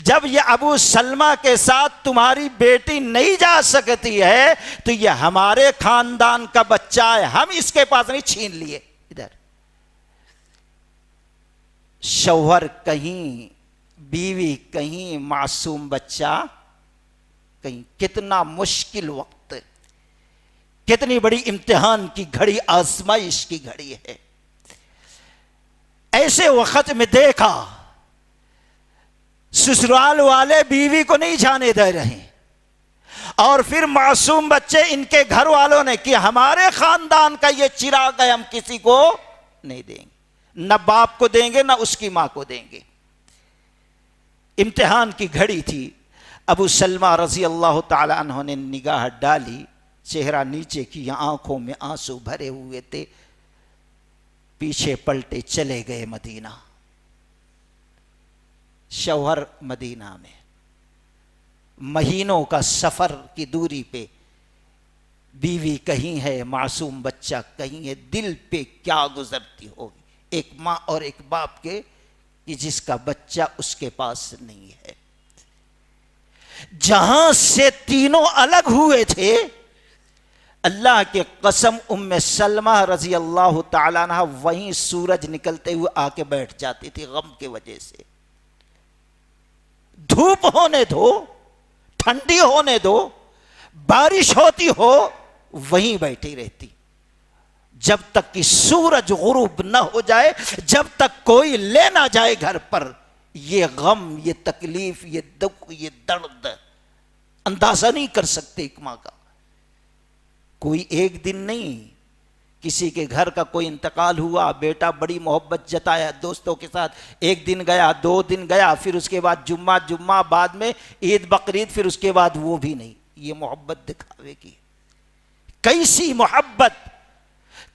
جب یہ ابو سلمہ کے ساتھ تمہاری بیٹی نہیں جا سکتی ہے تو یہ ہمارے خاندان کا بچہ ہے، ہم اس کے پاس نہیں، چھین لیے. ادھر شوہر کہیں، بیوی کہیں، معصوم بچہ کہیں. کتنا مشکل وقت، کتنی بڑی امتحان کی گھڑی، آزمائش کی گھڑی ہے. ایسے وقت میں دیکھا سسرال والے بیوی کو نہیں جانے دے رہے، اور پھر معصوم بچے ان کے گھر والوں نے کہ ہمارے خاندان کا یہ چراغ ہے، ہم کسی کو نہیں دیں گے، نہ باپ کو دیں گے نہ اس کی ماں کو دیں گے. امتحان کی گھڑی تھی. ابو سلمہ رضی اللہ تعالی عنہ نے نگاہ ڈالی، چہرہ نیچے کیا، آنکھوں میں آنسو بھرے ہوئے تھے، پیچھے پلٹے چلے گئے مدینہ. شوہر مدینہ میں، مہینوں کا سفر کی دوری پہ، بیوی کہیں ہے، معصوم بچہ کہیں ہے. دل پہ کیا گزرتی ہوگی ایک ماں اور ایک باپ کے کہ جس کا بچہ اس کے پاس نہیں ہے. جہاں سے تینوں الگ ہوئے تھے، اللہ کے قسم ام سلمہ رضی اللہ تعالیٰ عنہ وہیں سورج نکلتے ہوئے آ کے بیٹھ جاتی تھی غم کی وجہ سے. دھوپ ہونے دو، ٹھنڈی ہونے دو، بارش ہوتی ہو، وہیں بیٹھی رہتی جب تک کہ سورج غروب نہ ہو جائے، جب تک کوئی لے نہ جائے گھر پر۔ یہ غم، یہ تکلیف، یہ دکھ، یہ درد اندازہ نہیں کر سکتے ایک ماں کا۔ کوئی ایک دن نہیں، کسی کے گھر کا کوئی انتقال ہوا، بیٹا بڑی محبت جتایا دوستوں کے ساتھ، ایک دن گیا، 2 دن گیا، پھر اس کے بعد جمعہ، بعد میں عید بقرعید، پھر اس کے بعد وہ بھی نہیں۔ یہ محبت دکھاوے کی، کیسی محبت،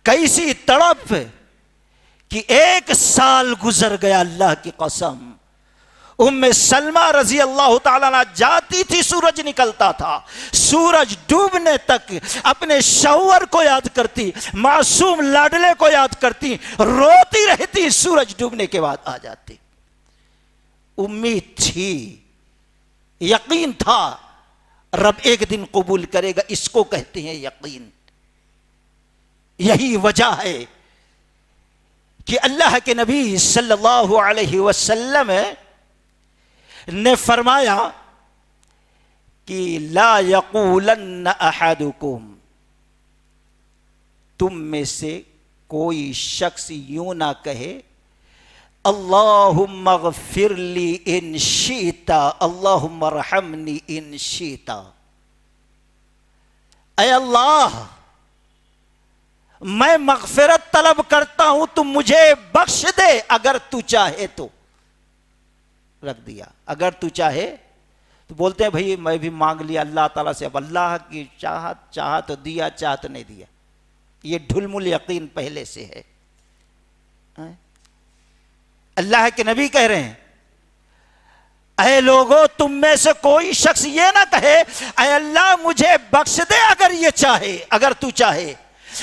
کیسی تڑپ کہ 1 سال گزر گیا۔ اللہ کی قسم، ام سلمہ رضی اللہ تعالیٰ عنہ جاتی تھی، سورج نکلتا تھا، سورج ڈوبنے تک اپنے شوہر کو یاد کرتی، معصوم لاڈلے کو یاد کرتی، روتی رہتی، سورج ڈوبنے کے بعد آ جاتی۔ امید تھی، یقین تھا رب ایک دن قبول کرے گا، اس کو کہتے ہیں یقین۔ یہی وجہ ہے کہ اللہ کے نبی صلی اللہ علیہ وسلم نے فرمایا کہ لا یقولن احدکم، تم میں سے کوئی شخص یوں نہ کہے اللہم اغفر لی ان شئت اللہم ارحمنی ان شئت، اے اللہ میں مغفرت طلب کرتا ہوں، تم مجھے بخش دے اگر تو چاہے تو۔ رکھ دیا اگر تو چاہے تو، بولتے ہیں بھئی میں بھی مانگ لیا اللہ تعالیٰ سے، اب اللہ کی چاہا تو دیا، چاہا تو نہیں دیا۔ یہ ڈھلمل یقین پہلے سے ہے۔ اللہ کے نبی کہہ رہے ہیں اے لوگو، تم میں سے کوئی شخص یہ نہ کہے اے اللہ مجھے بخش دے اگر یہ چاہے، اگر تو چاہے،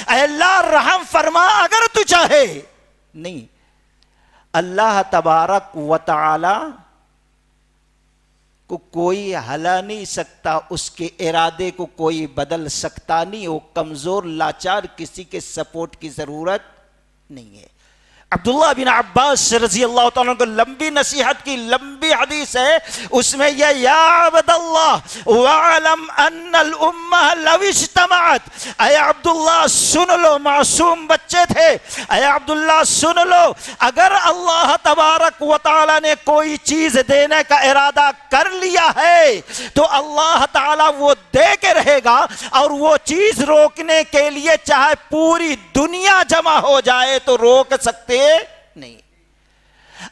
اے اللہ رحم فرما اگر تو چاہے۔ نہیں، اللہ تبارک و تعالی کو کوئی ہلا نہیں سکتا، اس کے ارادے کو کوئی بدل سکتا نہیں، وہ کمزور لاچار، کسی کے سپورٹ کی ضرورت نہیں ہے۔ عبداللہ بن عباس رضی اللہ تعالیٰ کو لمبی نصیحت کی، لمبی حدیث ہے، اس میں یہ یا عبداللہ وَعَلَمْ أَنَّ الْأُمَّةَ لَوْ اجْتَمَعَتْ، اے عبداللہ سن لو، معصوم بچے تھے، اے عبداللہ سن لو، اگر اللہ تبارک و تعالیٰ نے کوئی چیز دینے کا ارادہ کر لیا ہے تو اللہ تعالیٰ وہ دے کے رہے گا، اور وہ چیز روکنے کے لیے چاہے پوری دنیا جمع ہو جائے تو روک سکتے نہیں۔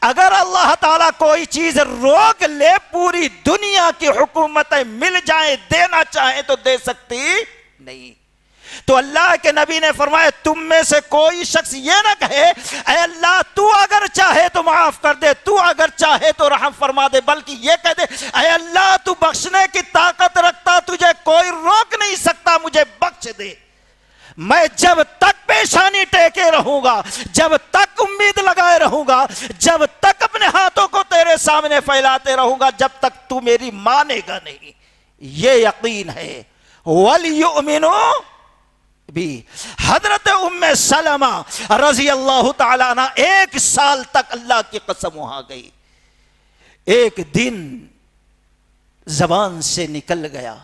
اگر اللہ تعالیٰ کوئی چیز روک لے، پوری دنیا کی حکومتیں مل جائیں دینا چاہیں تو دے سکتی نہیں۔ تو اللہ کے نبی نے فرمایا تم میں سے کوئی شخص یہ نہ کہے اے اللہ تو اگر چاہے تو معاف کر دے، تو اگر چاہے تو رحم فرما دے، بلکہ یہ کہہ دے اے اللہ تو بخشنے کی طاقت رکھتا، تجھے کوئی روک نہیں سکتا، مجھے بخش دے۔ میں جب تک پیشانی ٹیکے رہوں گا، جب تک امید لگائے رہوں گا، جب تک اپنے ہاتھوں کو تیرے سامنے پھیلاتے رہوں گا، جب تک تو میری مانے گا نہیں۔ یہ یقین ہے۔ وَلْيُؤْمِنُوا بھی حضرت ام سلمہ رضی اللہ تعالیٰ عنہ 1 سال تک اللہ کی قسم وہاں گئی۔ ایک دن زبان سے نکل گیا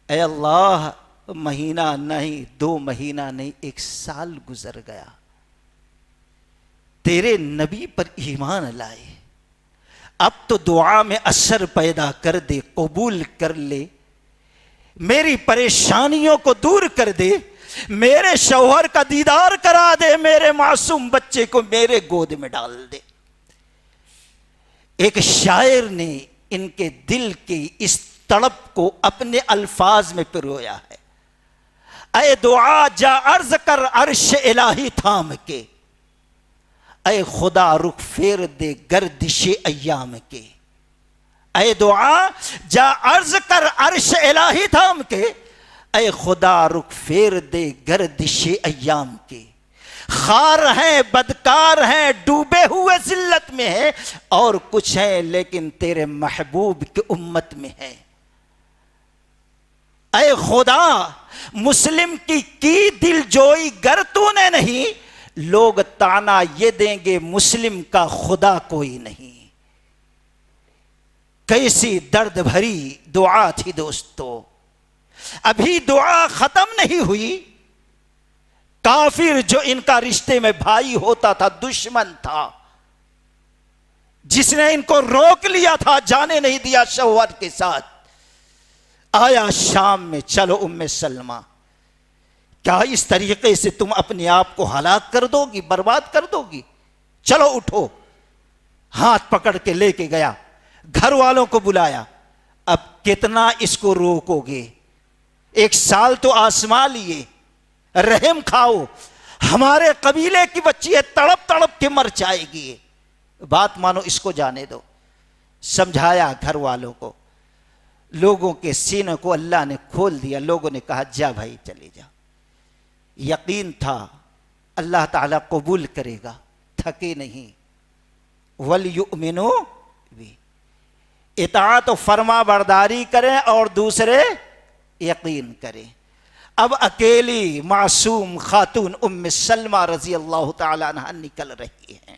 اے اللہ، مہینہ نہیں، 2 مہینہ نہیں، 1 سال گزر گیا، تیرے نبی پر ایمان لائے، اب تو دعا میں اثر پیدا کر دے، قبول کر لے، میری پریشانیوں کو دور کر دے، میرے شوہر کا دیدار کرا دے، میرے معصوم بچے کو میرے گود میں ڈال دے۔ ایک شاعر نے ان کے دل کی اس تڑپ کو اپنے الفاظ میں پرویا ہے۔ اے دعا جا عرض کر عرش الہی تھام کے، اے خدا رخ پھیر دے گردش ایام کے۔ اے دعا جا عرض کر عرش الہی تھام کے، اے خدا رخ پھیر دے گردش ایام کے۔ خار ہیں، بدکار ہیں، ڈوبے ہوئے ذلت میں ہیں، اور کچھ ہیں لیکن تیرے محبوب کی امت میں ہیں۔ اے خدا مسلم کی دل جوئی گر تو نے نہیں، لوگ تانا یہ دیں گے مسلم کا خدا کوئی نہیں۔ کیسی درد بھری دعا تھی دوستو. ابھی دعا ختم نہیں ہوئی. کافر جو ان کا رشتے میں بھائی ہوتا تھا، دشمن تھا، جس نے ان کو روک لیا تھا، جانے نہیں دیا شوہر کے ساتھ، آیا شام میں. چلو ام سلمہ، کیا اس طریقے سے تم اپنے آپ کو ہلاک کر دو گی، برباد کر دو گی؟ چلو اٹھو. ہاتھ پکڑ کے لے کے گیا، گھر والوں کو بلایا. اب کتنا اس کو روکو گے؟ 1 سال تو آزما لیے، رحم کھاؤ. ہمارے قبیلے کی بچی ہے، تڑپ تڑپ کے مر جائے گی، بات مانو، اس کو جانے دو. سمجھایا گھر والوں کو. لوگوں کے سینوں کو اللہ نے کھول دیا. لوگوں نے کہا جا بھائی چلے جا. یقین تھا اللہ تعالیٰ قبول کرے گا، تھکے نہیں. وَلْيُؤْمِنُوا بِهِ، اطاعت و فرما برداری کریں اور دوسرے یقین کریں. اب اکیلی معصوم خاتون ام سلمہ رضی اللہ تعالیٰ عنہ نکل رہی ہیں.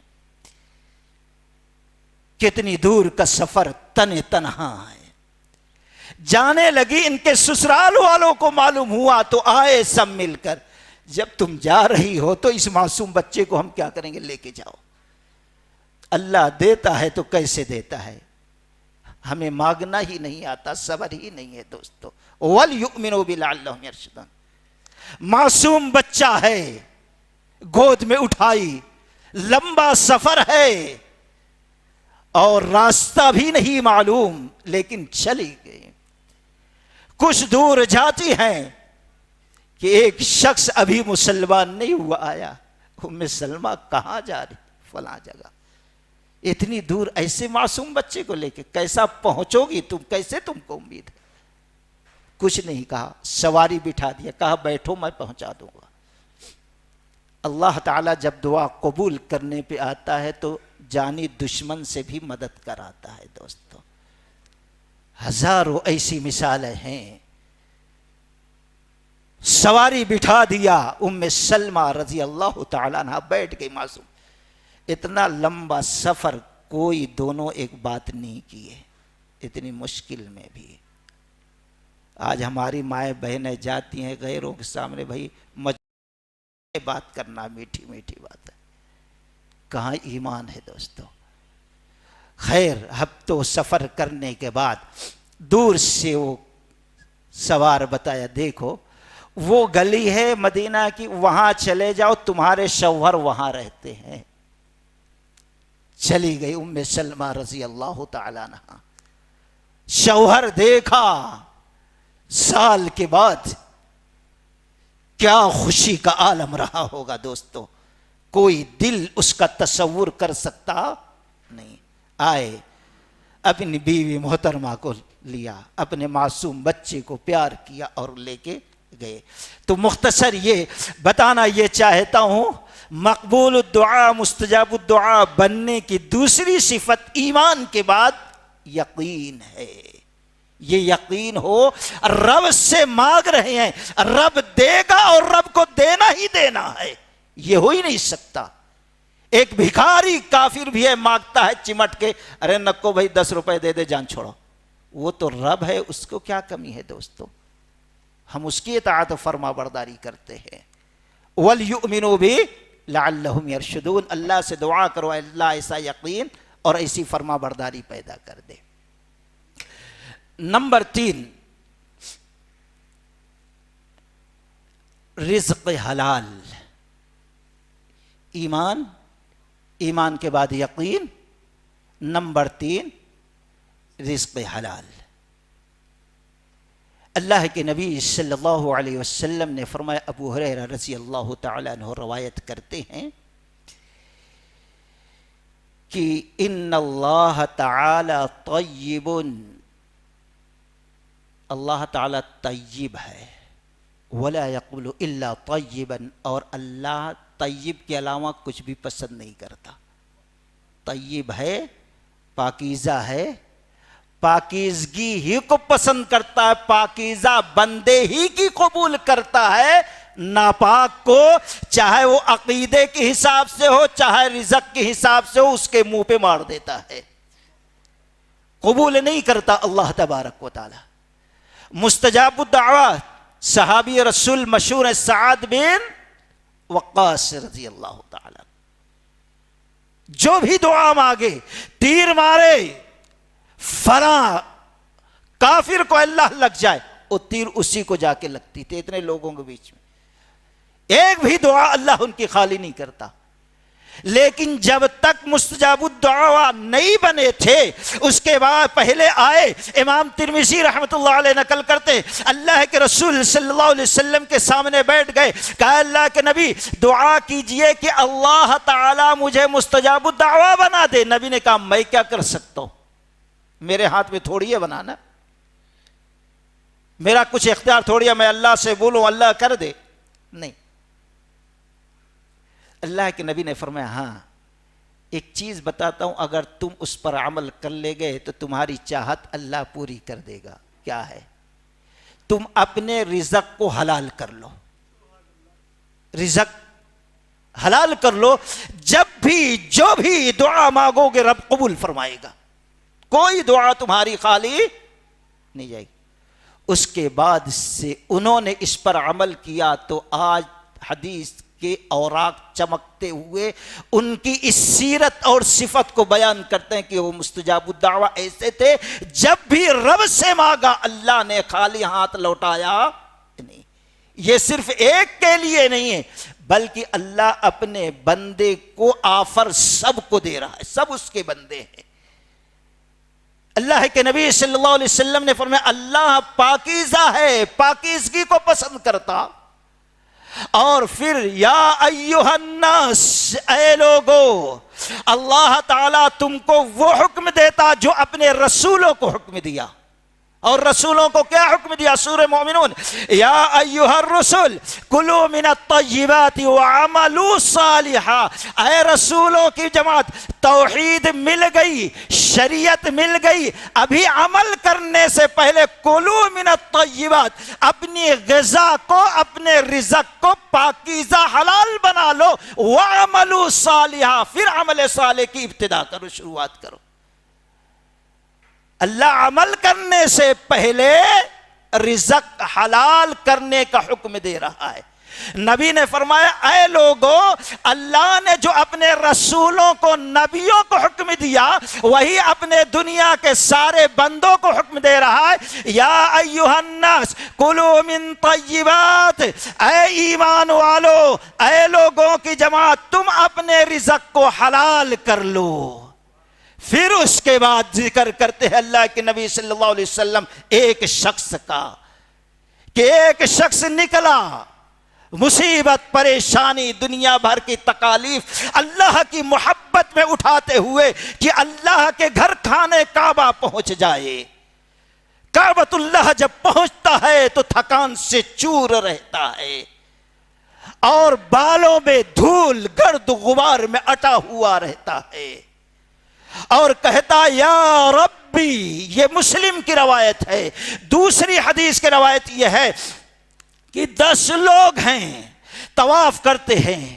کتنی دور کا سفر، تنہا ہے. جانے لگی. ان کے سسرال والوں کو معلوم ہوا تو آئے سب مل کر. جب تم جا رہی ہو تو اس معصوم بچے کو ہم کیا کریں گے، لے کے جاؤ. اللہ دیتا ہے تو کیسے دیتا ہے، ہمیں مانگنا ہی نہیں آتا، صبر ہی نہیں ہے دوستو. وَلْيُؤْمِنُوا بِهِ لَعَلَّهُمْ يَرْشُدُونَ. معصوم بچہ ہے، گود میں اٹھائی. لمبا سفر ہے اور راستہ بھی نہیں معلوم، لیکن چلی گئی. کچھ دور جاتی ہیں کہ ایک شخص ابھی مسلمان نہیں ہوا آیا. ام سلمہ کہاں جا رہی؟ فلاں جگہ. اتنی دور ایسے معصوم بچے کو لے کے کیسا پہنچو گی تم؟ کیسے تم کو امید ہے؟ کچھ نہیں کہا، سواری بٹھا دیا، کہا بیٹھو میں پہنچا دوں گا. اللہ تعالیٰ جب دعا قبول کرنے پہ آتا ہے تو جانی دشمن سے بھی مدد کراتا ہے دوستو. ہزاروں ایسی مثالیں ہیں. سواری بٹھا دیا، ام سلمہ رضی اللہ تعالیٰ عنہ بیٹھ گئی. معصوم اتنا لمبا سفر، کوئی دونوں ایک بات نہیں کیے، اتنی مشکل میں بھی. آج ہماری مائیں بہنیں جاتی ہیں غیروں کے سامنے، بھائی بات کرنا میٹھی میٹھی بات ہے، کہاں ایمان ہے دوستو. خیر، ہفتوں سفر کرنے کے بعد دور سے وہ سوار بتایا دیکھو وہ گلی ہے مدینہ کی، وہاں چلے جاؤ، تمہارے شوہر وہاں رہتے ہیں. چلی گئی ام سلمہ رضی اللہ تعالیٰ عنہ. شوہر دیکھا سال کے بعد، کیا خوشی کا عالم رہا ہوگا دوستو، کوئی دل اس کا تصور کر سکتا نہیں. آئے، اپنی بیوی محترمہ کو لیا، اپنے معصوم بچے کو پیار کیا اور لے کے گئے. تو مختصر یہ بتانا یہ چاہتا ہوں، مقبول الدعا مستجاب الدعا بننے کی دوسری صفت ایمان کے بعد یقین ہے. یہ یقین ہو، رب سے مانگ رہے ہیں، رب دے گا اور رب کو دینا ہی دینا ہے، یہ ہو ہی نہیں سکتا. ایک بھکاری کافر بھی ہے، مانگتا ہے چمٹ کے، ارے نکو بھائی 10 روپے دے دے جان چھوڑو. وہ تو رب ہے، اس کو کیا کمی ہے دوستو، ہم اس کی اطاعت و فرما برداری کرتے ہیں. وَلْيُؤْمِنُوا بِهِ لَعَلَّهُمْ يَرْشُدُونَ. اللہ سے دعا کرو اللہ ایسا یقین اور ایسی فرما برداری پیدا کر دے. نمبر 3، رزق حلال. ایمان کے بعد یقین. نمبر 3، رزق حلال. اللہ کے نبی صلی اللہ علیہ وسلم نے فرمایا، ابو ہریرہ رضی اللہ تعالیٰ عنہ روایت کرتے ہیں کہ ان اللہ تعالی طیب، اللہ تعالی طیب ہے، ولا یقبل الا طیبا، اور اللہ طیب کے علاوہ کچھ بھی پسند نہیں کرتا. طیب ہے، پاکیزہ ہے، پاکیزگی ہی کو پسند کرتا ہے، پاکیزہ بندے ہی کی قبول کرتا ہے. ناپاک کو چاہے وہ عقیدے کے حساب سے ہو، چاہے رزق کے حساب سے ہو، اس کے منہ پہ مار دیتا ہے. قبول نہیں کرتا اللہ تبارک و تعالی. مستجاب الدعوات صحابی رسول مشہور سعد بن وقاص رضی اللہ تعالی، جو بھی دعا مانگے، تیر مارے فلاں کافر کو اللہ لگ جائے، وہ تیر اسی کو جا کے لگتی تھی. اتنے لوگوں کے بیچ میں ایک بھی دعا اللہ ان کی خالی نہیں کرتا. لیکن جب تک مستجاب الدعوا نہیں بنے تھے، اس کے بعد پہلے آئے امام ترمذی رحمۃ اللہ علیہ نقل کرتے، اللہ کے رسول صلی اللہ علیہ وسلم کے سامنے بیٹھ گئے، کہا اللہ کے نبی دعا کیجئے کہ اللہ تعالی مجھے مستجاب الدعوا بنا دے. نبی نے کہا میں کیا کر سکتا ہوں، میرے ہاتھ میں تھوڑی ہے بنانا، میرا کچھ اختیار تھوڑی ہے میں اللہ سے بولوں اللہ کر دے. نہیں، اللہ کے نبی نے فرمایا ہاں ایک چیز بتاتا ہوں، اگر تم اس پر عمل کر لے گئے تو تمہاری چاہت اللہ پوری کر دے گا. کیا ہے؟ تم اپنے رزق کو حلال کر لو، رزق حلال کر لو. جب بھی جو بھی دعا مانگو گے رب قبول فرمائے گا، کوئی دعا تمہاری خالی نہیں جائے گی. اس کے بعد سے انہوں نے اس پر عمل کیا تو آج حدیث کے اوراق چمکتے ہوئے ان کی اس سیرت اور صفت کو بیان کرتے ہیں کہ وہ مستجاب الدعوہ ایسے تھے، جب بھی رب سے مانگا اللہ نے خالی ہاتھ لوٹایا نہیں. یہ صرف ایک کے لیے نہیں ہے بلکہ اللہ اپنے بندے کو آفر سب کو دے رہا ہے، سب اس کے بندے ہیں. اللہ کے نبی صلی اللہ علیہ وسلم نے فرمایا اللہ پاکیزہ ہے، پاکیزگی کو پسند کرتا. اور پھر یا ایھا الناس، اے لوگو، اللہ تعالیٰ تم کو وہ حکم دیتا جو اپنے رسولوں کو حکم دیا. اور رسولوں کو کیا حکم دیا؟ سورہ مومنون، یا ایھا الرسل کلوا من الطیبات وعملوا صالحا. اے رسولوں کی جماعت، توحید مل گئی، شریعت مل گئی، ابھی عمل کرنے سے پہلے کلوا من الطیبات، اپنی غذا کو، اپنے رزق کو پاکیزہ حلال بنا لو، وعملوا صالحا، پھر عمل صالح کی ابتدا کرو، شروعات کرو. اللہ عمل کرنے سے پہلے رزق حلال کرنے کا حکم دے رہا ہے. نبی نے فرمایا اے لوگو، اللہ نے جو اپنے رسولوں کو، نبیوں کو حکم دیا وہی اپنے دنیا کے سارے بندوں کو حکم دے رہا ہے. یا ایھا الناس کلوا من طیبات، اے ایمان والو، اے لوگوں کی جماعت، تم اپنے رزق کو حلال کر لو. پھر اس کے بعد ذکر کرتے ہیں اللہ کے نبی صلی اللہ علیہ وسلم ایک شخص کا، کہ ایک شخص نکلا مصیبت، پریشانی، دنیا بھر کی تکالیف اللہ کی محبت میں اٹھاتے ہوئے کہ اللہ کے گھر خانے کعبہ پہنچ جائے. کعبۃ اللہ جب پہنچتا ہے تو تھکان سے چور رہتا ہے اور بالوں میں دھول گرد غبار میں اٹا ہوا رہتا ہے اور کہتا یا ربی. یہ مسلم کی روایت ہے. دوسری حدیث کی روایت یہ ہے کہ 10 لوگ ہیں، طواف کرتے ہیں،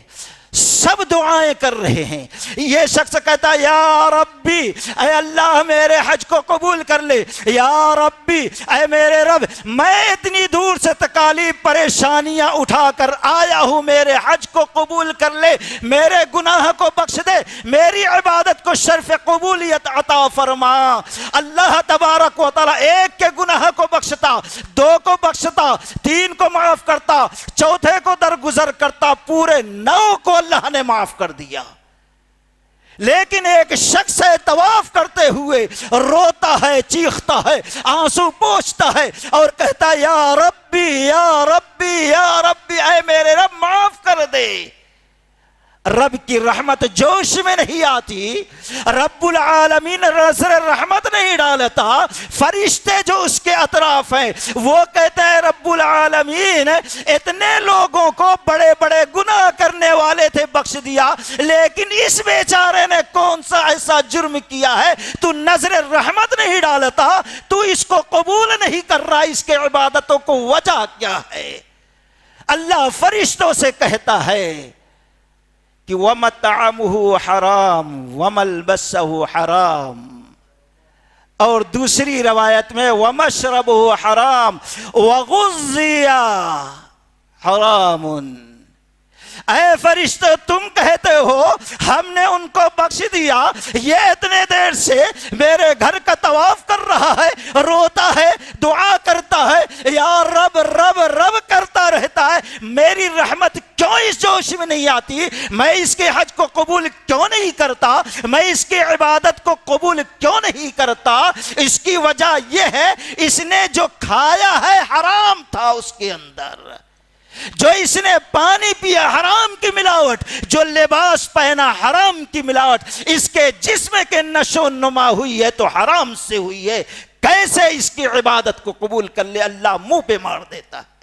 سب دعائیں کر رہے ہیں. یہ شخص کہتا یا ربی، اے اللہ میرے حج کو قبول کر لے. یا ربی، اے میرے رب، میں اتنی دور سے تکالیف پریشانیاں اٹھا کر آیا ہوں، میرے حج کو قبول کر لے، میرے گناہ کو بخش دے، میری عبادت کو شرف قبولیت عطا فرما. اللہ تبارک و تعالی ایک کے گناہ کو بخشتا، 2 کو بخشتا، 3 کو معاف کرتا، 4تھے کو درگزر کرتا، پورے 9 کو اللہ نے معاف کر دیا. لیکن ایک شخص ہے طواف کرتے ہوئے روتا ہے، چیختا ہے، آنسو پوچھتا ہے اور کہتا ہے یا ربی یا ربی یا ربی، اے میرے رب معاف کر دے. رب کی رحمت جوش میں نہیں آتی، رب العالمین نظر رحمت نہیں ڈالتا. فرشتے جو اس کے اطراف ہیں وہ کہتے ہیں رب العالمین اتنے لوگوں کو بڑے بڑے گناہ کرنے والے تھے بخش دیا، لیکن اس بیچارے نے کون سا ایسا جرم کیا ہے تو نظر رحمت نہیں ڈالتا، تو اس کو قبول نہیں کر رہا، اس کے عبادتوں کو وجہ کیا ہے؟ اللہ فرشتوں سے کہتا ہے کہ وَمَطْعَمُهُ حَرَامٌ وَمَلْبَسُهُ حَرَامٌ. اور دوسری روایت میں وَمَشْرَبُهُ حَرَام وَغُذِّيَ حَرَامٌ۔ اے فرشتے تم کہتے ہو ہم نے ان کو بخش دیا، یہ اتنے دیر سے میرے گھر کا طواف کر رہا ہے، روتا ہے، دعا کرتا ہے، یا رب رب رب کرتا رہتا ہے، میری رحمت کیوں اس جوش میں نہیں آتی؟ میں اس کے حج کو قبول کیوں نہیں کرتا؟ میں اس کی عبادت کو قبول کیوں نہیں کرتا؟ اس کی وجہ یہ ہے اس نے جو کھایا ہے حرام تھا اس کے اندر، جو اس نے پانی پیا حرام کی ملاوٹ، جو لباس پہنا حرام کی ملاوٹ، اس کے جسم کے نشو و نما ہوئی ہے تو حرام سے ہوئی ہے۔ کیسے اس کی عبادت کو قبول کر لے؟ اللہ منہ پہ مار دیتا ہے۔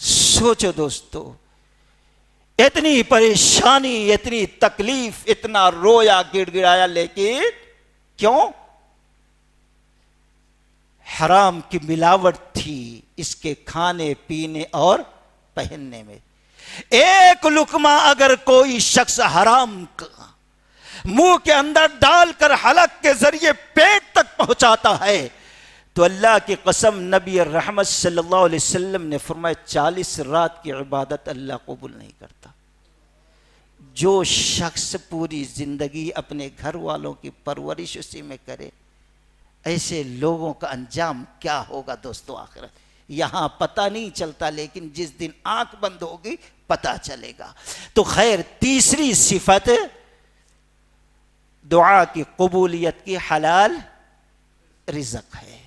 سوچو دوستو، اتنی پریشانی، اتنی تکلیف، اتنا رویا گڑ گڑایا، لیکن کیوں؟ حرام کی ملاوٹ تھی اس کے کھانے پینے اور پہننے میں۔ ایک لقمہ اگر کوئی شخص حرام کا منہ کے اندر ڈال کر حلق کے ذریعے پیٹ تک پہنچاتا ہے تو اللہ کی قسم نبی رحمت صلی اللہ علیہ وسلم نے فرمایا 40 رات کی عبادت اللہ قبول نہیں کرتا۔ جو شخص پوری زندگی اپنے گھر والوں کی پرورش اسی میں کرے، ایسے لوگوں کا انجام کیا ہوگا دوستو آخرت؟ یہاں پتہ نہیں چلتا، لیکن جس دن آنکھ بند ہوگی پتہ چلے گا۔ تو خیر، تیسری صفت دعا کی قبولیت کی حلال رزق ہے۔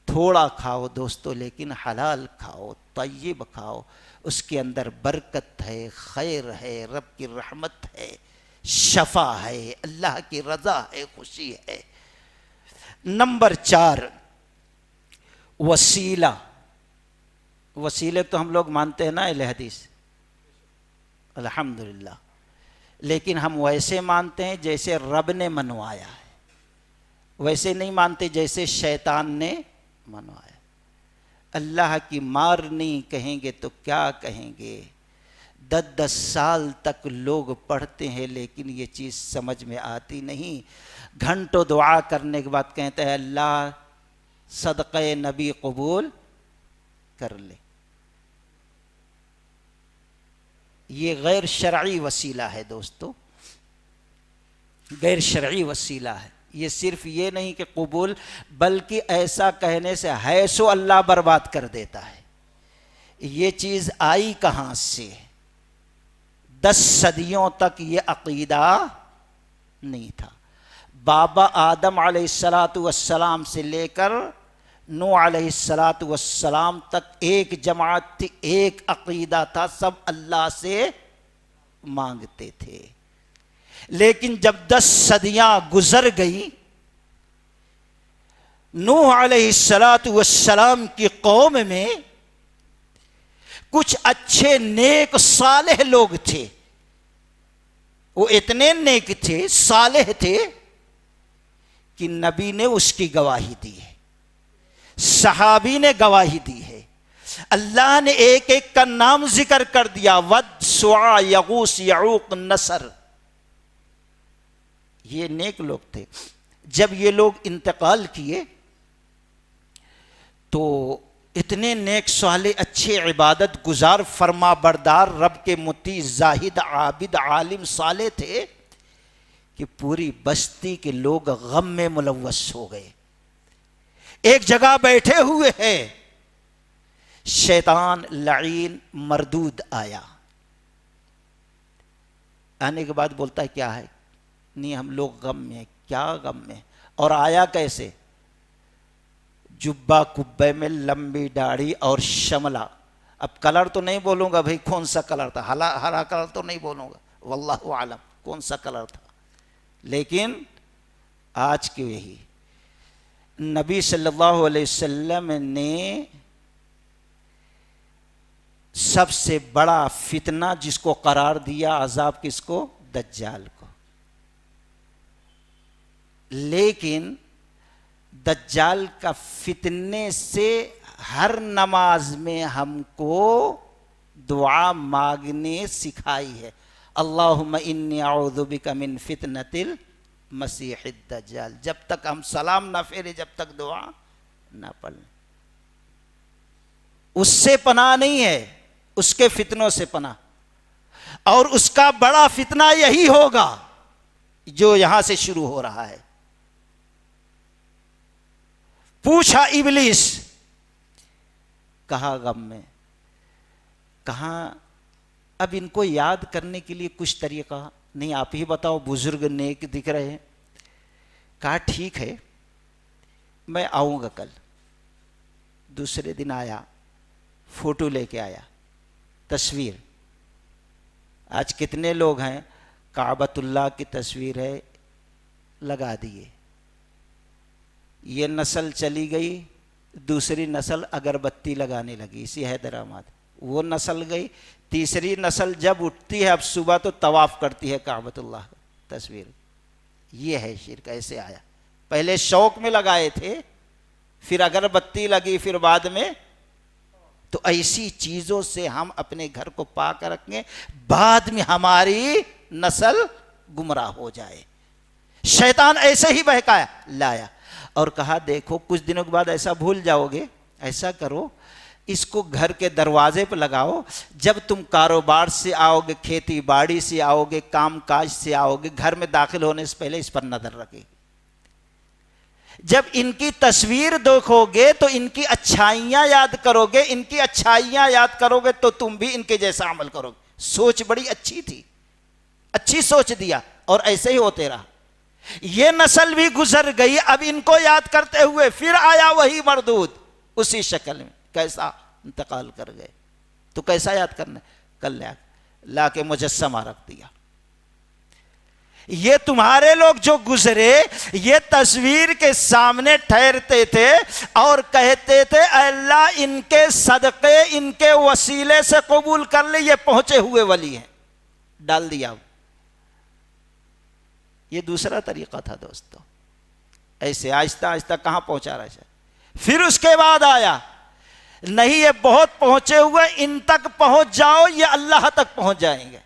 تھوڑا کھاؤ دوستو، لیکن حلال کھاؤ، طیب کھاؤ، اس کے اندر برکت ہے، خیر ہے، رب کی رحمت ہے، شفا ہے، اللہ کی رضا ہے، خوشی ہے۔ نمبر 4، وسیلہ۔ وسیلے تو ہم لوگ مانتے ہیں نا اہل حدیث، الحمدللہ، لیکن ہم ویسے مانتے ہیں جیسے رب نے منوایا ہے، ویسے نہیں مانتے جیسے شیطان نے منوایا۔ اللہ کی مار نہیں کہیں گے تو کیا کہیں گے؟ 10 سال تک لوگ پڑھتے ہیں لیکن یہ چیز سمجھ میں آتی نہیں۔ گھنٹوں دعا کرنے کے بعد کہتے ہیں اللہ صدقہ نبی قبول کر لے۔ یہ غیر شرعی وسیلہ ہے دوستو، غیر شرعی وسیلہ ہے۔ یہ صرف یہ نہیں کہ قبول، بلکہ ایسا کہنے سے ہے سو اللہ برباد کر دیتا ہے۔ یہ چیز آئی کہاں سے؟ 10 صدیوں تک یہ عقیدہ نہیں تھا۔ بابا آدم علیہ السلام سے لے کر نوح علیہ السلام تک ایک جماعت تھی، ایک عقیدہ تھا، سب اللہ سے مانگتے تھے۔ لیکن جب 10 صدیاں گزر گئی، نوح علیہ السلام کی قوم میں کچھ اچھے نیک صالح لوگ تھے، وہ اتنے نیک تھے، صالح تھے کہ نبی نے اس کی گواہی دی ہے، صحابی نے گواہی دی ہے، اللہ نے ایک ایک کا نام ذکر کر دیا، ود، سواع، یغوث، یعوق، نصر، یہ نیک لوگ تھے۔ جب یہ لوگ انتقال کیے تو اتنے نیک صالح اچھے عبادت گزار فرما بردار رب کے مطیع زاہد عابد عالم صالح تھے کہ پوری بستی کے لوگ غم میں ملوث ہو گئے۔ ایک جگہ بیٹھے ہوئے ہیں، شیطان لعین مردود آیا، آنے کے بعد بولتا ہے کیا ہے؟ نہیں ہم لوگ غم میں۔ کیا غم میں؟ اور آیا کیسے؟ جبہ کبے میں، لمبی داڑھی اور شملہ۔ اب کلر تو نہیں بولوں گا بھئی کون سا کلر تھا، ہرا کلر تو نہیں بولوں گا، واللہ عالم کون سا کلر تھا، لیکن آج کی یہی نبی صلی اللہ علیہ وسلم نے سب سے بڑا فتنہ جس کو قرار دیا عذاب کس کو؟ دجال کو۔ لیکن دجال کا فتنے سے ہر نماز میں ہم کو دعا مانگنے سکھائی ہے، اللہم انی اعوذ بک من فتنۃ مسیح الدجال، جب تک ہم سلام نہ پھیرے، جب تک دعا نہ پڑھ لیں۔ اس سے پناہ نہیں ہے، اس کے فتنوں سے پناہ، اور اس کا بڑا فتنہ یہی ہوگا جو یہاں سے شروع ہو رہا ہے۔ پوچھا ابلیس، کہا غم میں، کہاں اب ان کو یاد کرنے کے لیے کچھ طریقہ نہیں، آپ ہی بتاؤ، بزرگ نیک دکھ رہے ہیں۔ کہا ٹھیک ہے، میں آؤں گا کل۔ دوسرے دن آیا، فوٹو لے کے آیا، تصویر۔ آج کتنے لوگ ہیں کعبۃ اللہ کی تصویر ہے، لگا دیے۔ یہ نسل چلی گئی، دوسری نسل اگربتی لگانے لگی، اسی حیدرآباد۔ وہ نسل گئی، تیسری نسل جب اٹھتی ہے اب صبح تو طواف کرتی ہے کعبۃ اللہ تصویر۔ یہ ہے شرک، ایسے آیا۔ پہلے شوق میں لگائے تھے، پھر اگربتی لگی، پھر بعد میں۔ تو ایسی چیزوں سے ہم اپنے گھر کو پاک رکھیں، بعد میں ہماری نسل گمراہ ہو جائے۔ شیطان ایسے ہی بہکایا، لایا اور کہا دیکھو کچھ دنوں کے بعد ایسا بھول جاؤ گے، ایسا کرو اس کو گھر کے دروازے پہ لگاؤ، جب تم کاروبار سے آؤ گے، کھیتی باڑی سے آؤ گے، کام کاج سے آؤ گے، گھر میں داخل ہونے سے پہلے اس پر نظر رکھے۔ جب ان کی تصویر دیکھو گے تو ان کی اچھائیاں یاد کرو گے، ان کی اچھائیاں یاد کرو گے تو تم بھی ان کے جیسا عمل کرو گے۔ سوچ بڑی اچھی تھی، اچھی سوچ دیا، اور ایسے ہی ہوتے رہا۔ یہ نسل بھی گزر گئی، اب ان کو یاد کرتے ہوئے پھر آیا وہی مردود اسی شکل میں، کیسا انتقال کر گئے۔ تو کیسا یاد کرنا؟ کل لا کے مجسمہ رکھ دیا۔ یہ تمہارے لوگ جو گزرے، یہ تصویر کے سامنے ٹھہرتے تھے اور کہتے تھے اے اللہ ان کے صدقے، ان کے وسیلے سے قبول کر لے، یہ پہنچے ہوئے ولی ہیں۔ ڈال دیا۔ یہ دوسرا طریقہ تھا دوستو، ایسے آہستہ آہستہ کہاں پہنچا رہا ہے۔ پھر اس کے بعد آیا، نہیں یہ بہت پہنچے ہوئے، ان تک پہنچ جاؤ، یہ اللہ تک پہنچ جائیں گے،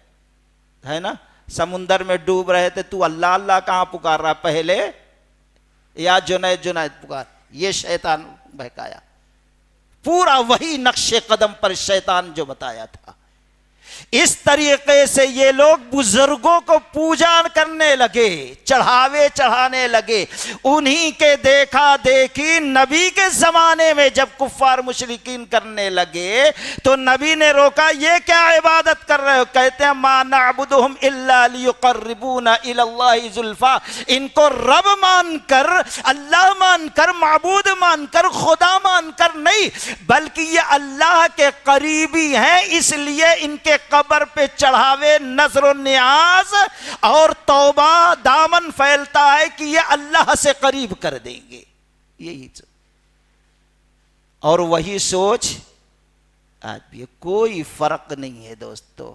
ہے نا؟ سمندر میں ڈوب رہے تھے، تو اللہ اللہ کہاں پکار رہا؟ پہلے یا جنید جنید پکار۔ یہ شیطان بہکایا، پورا وہی نقش قدم پر شیطان جو بتایا تھا۔ اس طریقے سے یہ لوگ بزرگوں کو پوجا کرنے لگے، چڑھاوے چڑھانے لگے۔ انہی کے دیکھا دیکھی نبی کے زمانے میں جب کفار مشرکین کرنے لگے تو نبی نے روکا، یہ کیا عبادت کر رہے ہو؟ کہتے ہیں ما نعبدہم الا لیقربونا الی اللہ زلفا۔ ان کو رب مان کر، اللہ مان کر، معبود مان کر، خدا مان کر نہیں، بلکہ یہ اللہ کے قریبی ہیں، اس لیے ان کے قبر پہ چڑھاوے، نظر و نیاز اور توبہ دامن پھیلتا ہے کہ یہ اللہ سے قریب کر دیں گے۔ یہی اور وہی سوچ آج بھی، کوئی فرق نہیں ہے دوستو۔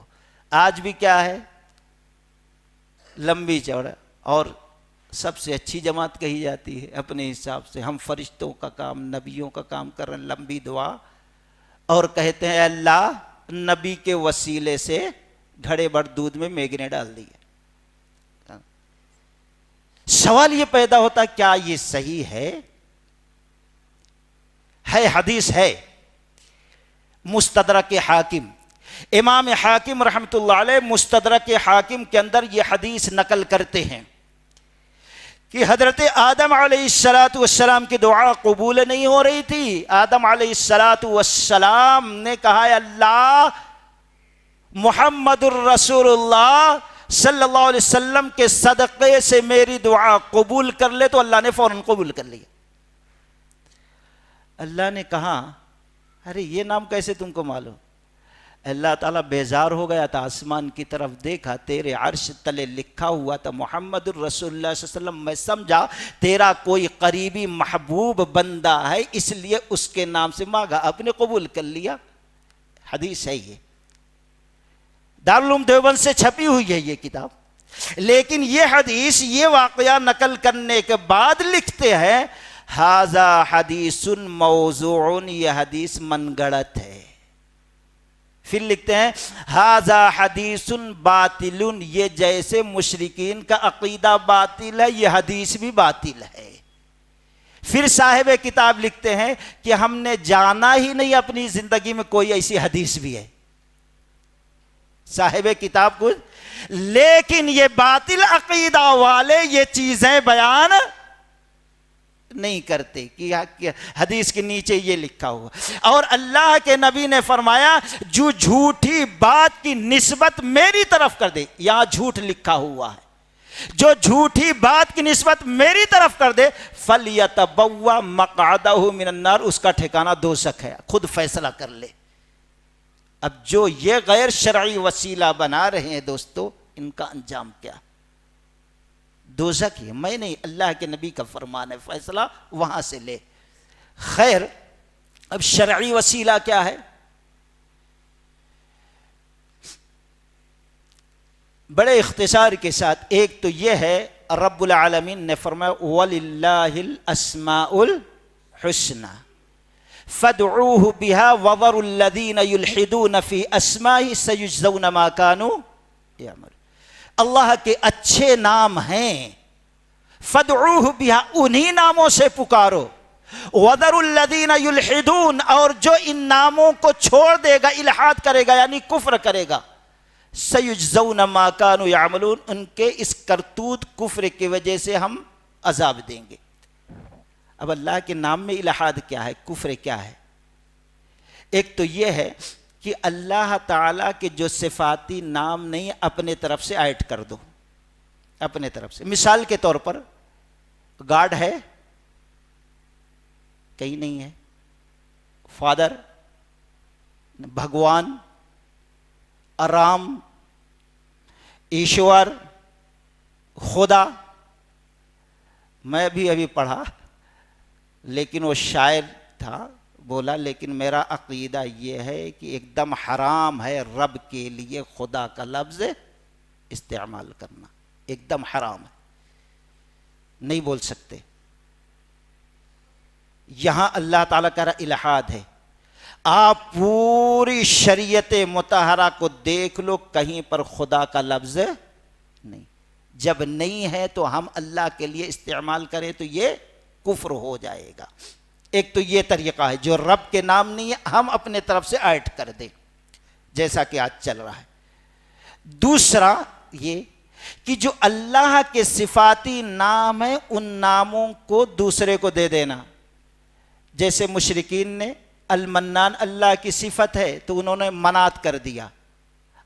آج بھی کیا ہے؟ لمبی چوڑا، اور سب سے اچھی جماعت کہی جاتی ہے اپنے حساب سے۔ ہم فرشتوں کا کام، نبیوں کا کام کر رہے ہیں، لمبی دعا، اور کہتے ہیں اللہ نبی کے وسیلے سے گھڑے بھر دودھ میں میگنے ڈال دیے۔ سوال یہ پیدا ہوتا کیا یہ صحیح ہے؟ حدیث ہے، مستدرک حاکم، امام حاکم رحمۃ اللہ علیہ مستدرک حاکم کے اندر یہ حدیث نقل کرتے ہیں کہ حضرت آدم علیہ السلام کی دعا قبول نہیں ہو رہی تھی۔ آدم علیہ السلام نے کہا اللہ محمد الرسول اللہ صلی اللہ علیہ وسلم کے صدقے سے میری دعا قبول کر لے، تو اللہ نے فوراً قبول کر لیا۔ اللہ نے کہا ارے یہ نام کیسے تم کو معلوم؟ اللہ تعالیٰ بیزار ہو گیا تھا، آسمان کی طرف دیکھا، تیرے عرش تلے لکھا ہوا تھا محمد الرسول اللہ صلی اللہ علیہ وسلم، میں سمجھا تیرا کوئی قریبی محبوب بندہ ہے، اس لیے اس کے نام سے مانگا، آپ نے قبول کر لیا۔ حدیث ہے، یہ دارالعلوم دیوبند سے چھپی ہوئی ہے یہ کتاب۔ لیکن یہ حدیث، یہ واقعہ نقل کرنے کے بعد لکھتے ہیں ھذا حدیث موضوع، یہ حدیث من گڑت ہے۔ پھر لکھتے ہیں ھذا حدیث باطل، یہ جیسے مشرکین کا عقیدہ باطل ہے یہ حدیث بھی باطل ہے۔ پھر صاحب کتاب لکھتے ہیں کہ ہم نے جانا ہی نہیں اپنی زندگی میں کوئی ایسی حدیث بھی ہے، صاحب کتاب کو، لیکن یہ باطل عقیدہ والے یہ چیزیں بیان نہیں کرتے کہ حدیث کے نیچے یہ لکھا ہوا۔ اور اللہ کے نبی نے فرمایا جو جھوٹی بات کی نسبت میری طرف کر دے، یہاں جھوٹ لکھا ہوا ہے، جو جھوٹی بات کی نسبت میری طرف کر دے فَلْيَتَبَوَّأْ مَقْعَدَهُ مِنَ النَّارِ، اس کا ٹھکانہ دوزخ ہے، خود فیصلہ کر لے۔ اب جو یہ غیر شرعی وسیلہ بنا رہے ہیں دوستو، ان کا انجام کیا؟ دوزخ ہی، میں نہیں، اللہ کے نبی کا فرمان ہے، فیصلہ وہاں سے لے۔ خیر، اب شرعی وسیلہ کیا ہے؟ بڑے اختصار کے ساتھ ایک تو یہ ہے، رب العالمین نے فرمایا وَلِلَّهِ الْأَسْمَاءُ الْحُسْنَى فَادْعُوهُ بِهَا وَذَرُوا الَّذِينَ يُلْحِدُونَ فِي أَسْمَائِهِ سَيُجْزَوْنَ مَا كَانُوا يَعْمَلُونَ۔ اللہ کے اچھے نام ہیں، فَادْعُوهُ بِهَا، انہی ناموں سے پکارو، وَذَرُوا الَّذِينَ يُلْحِدُونَ، اور جو ان ناموں کو چھوڑ دے گا، الحاد کرے گا یعنی کفر کرے گا، سَيُجْزَوْنَ مَا كَانُوا يَعْمَلُونَ، ان کے اس کرتوت کفر کی وجہ سے ہم عذاب دیں گے۔ اب اللہ کے نام میں الحاد کیا ہے، کفر کیا ہے؟ ایک تو یہ ہے کہ اللہ تعالیٰ کے جو صفاتی نام نہیں اپنے طرف سے ایڈ کر دو، اپنے طرف سے۔ مثال کے طور پر گاڈ ہے، کہیں نہیں ہے، فادر، بھگوان، رام، ایشور، خدا۔ میں بھی ابھی پڑھا، لیکن وہ شاعر تھا، بولا لیکن میرا عقیدہ یہ ہے کہ ایک دم حرام ہے رب کے لیے خدا کا لفظ استعمال کرنا، ایک دم حرام ہے، نہیں بول سکتے۔ یہاں اللہ تعالیٰ کا الحاد ہے۔ آپ پوری شریعت مطہرہ کو دیکھ لو، کہیں پر خدا کا لفظ نہیں۔ جب نہیں ہے تو ہم اللہ کے لیے استعمال کریں تو یہ کفر ہو جائے گا۔ ایک تو یہ طریقہ ہے، جو رب کے نام نہیں ہے ہم اپنے طرف سے ایڈ کر دیں، جیسا کہ آج چل رہا ہے۔ دوسرا یہ کہ جو اللہ کے صفاتی نام ہیں ان ناموں کو دوسرے کو دے دینا، جیسے مشرکین نے المنان اللہ کی صفت ہے تو انہوں نے منات کر دیا،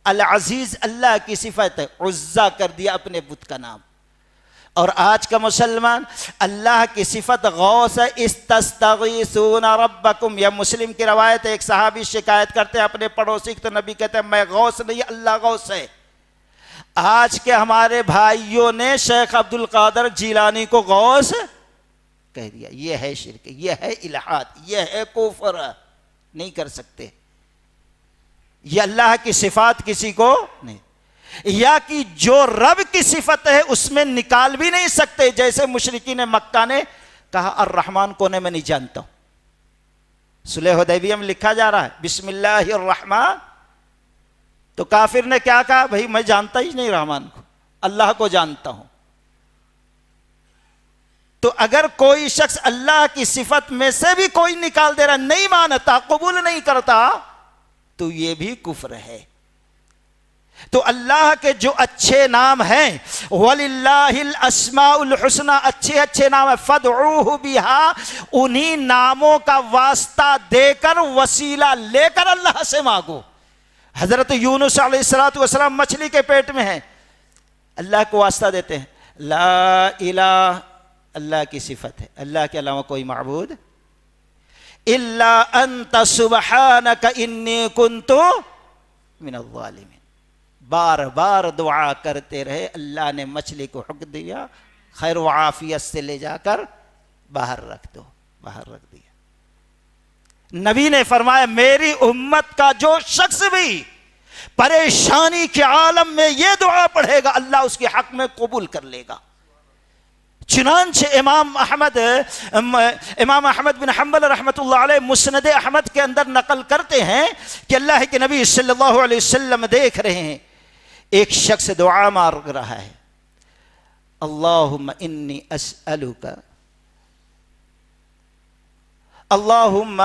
العزیز اللہ کی صفت ہے، عزا کر دیا اپنے بت کا نام۔ اور آج کا مسلمان اللہ کی صفت غوث ہے، استستغیثون ربکم، یہ مسلم کی روایت ہے، ایک صحابی شکایت کرتے ہیں اپنے پڑوسی کی تو نبی کہتے ہیں میں غوث نہیں، اللہ غوث ہے۔ آج کے ہمارے بھائیوں نے شیخ عبد القادر جیلانی کو غوث کہہ دیا، یہ ہے شرک، یہ ہے الحاد، یہ ہے کفر، نہیں کر سکتے۔ یہ اللہ کی صفات کسی کو نہیں، یا کہ جو رب کی صفت ہے اس میں نکال بھی نہیں سکتے، جیسے مشرکین مکہ نے کہا الرحمن کون ہے میں نہیں جانتا ہوں۔ صلح حدیبیہ میں لکھا جا رہا ہے بسم اللہ الرحمن، تو کافر نے کیا کہا، بھائی میں جانتا ہی نہیں رحمان کو، اللہ کو جانتا ہوں۔ تو اگر کوئی شخص اللہ کی صفت میں سے بھی کوئی نکال دے رہا، نہیں مانتا، قبول نہیں کرتا، تو یہ بھی کفر ہے۔ تو اللہ کے جو اچھے نام ہیں، وَلِلَّهِ الْأَسْمَاءُ الْحُسْنَى، اچھے اچھے نام ہیں، فَادْعُوهُ بِهَا، انہی ناموں کا واسطہ دے کر، وسیلہ لے کر اللہ سے مانگو۔ حضرت یونس علیہ السلام مچھلی کے پیٹ میں ہیں، اللہ کو واسطہ دیتے ہیں، لا الہ، اللہ کی صفت ہے، اللہ کے علاوہ کوئی معبود الا انت سبحانک انی کنت من الظالمین۔ بار بار دعا کرتے رہے، اللہ نے مچھلی کو حکم دیا خیر و عافیت سے لے جا کر باہر رکھ دو، باہر رکھ دیا۔ نبی نے فرمایا میری امت کا جو شخص بھی پریشانی کے عالم میں یہ دعا پڑھے گا اللہ اس کے حق میں قبول کر لے گا۔ چنانچہ امام احمد بن حنبل رحمۃ اللہ علیہ مسند احمد کے اندر نقل کرتے ہیں کہ اللہ کے نبی صلی اللہ علیہ وسلم دیکھ رہے ہیں ایک شخص دعا مار رہا ہے، اللہم انی اسألک، اللہم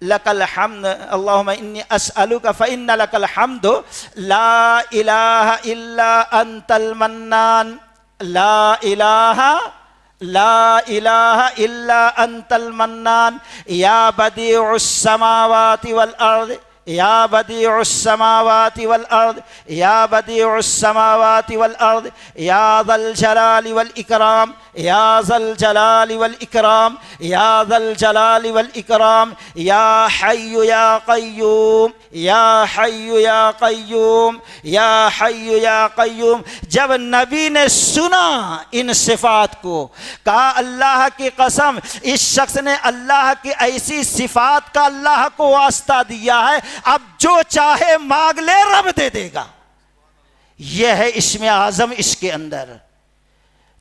لک الحمد، اللہم انی اسألک فإن لک الحمد لا الہ الا انت المنان، لا الہ الا انت المنان یا بدیع السماوات والارض، یا بدیع السماوات والارض، یا بدیع السماوات والارض، یا ذا الجلال والاکرام، یا ذا الجلال والاکرام، یا ذا الجلال والاکرام، یا حی یا قیوم، یا حی یا قیوم، یا حی یا قیوم۔ جب نبی نے سنا ان صفات کو، کہا اللہ کی قسم اس شخص نے اللہ کی ایسی صفات کا اللہ کو واسطہ دیا ہے، اب جو چاہے مانگ لے رب دے دے گا۔ یہ ہے اسم اعظم اس کے اندر۔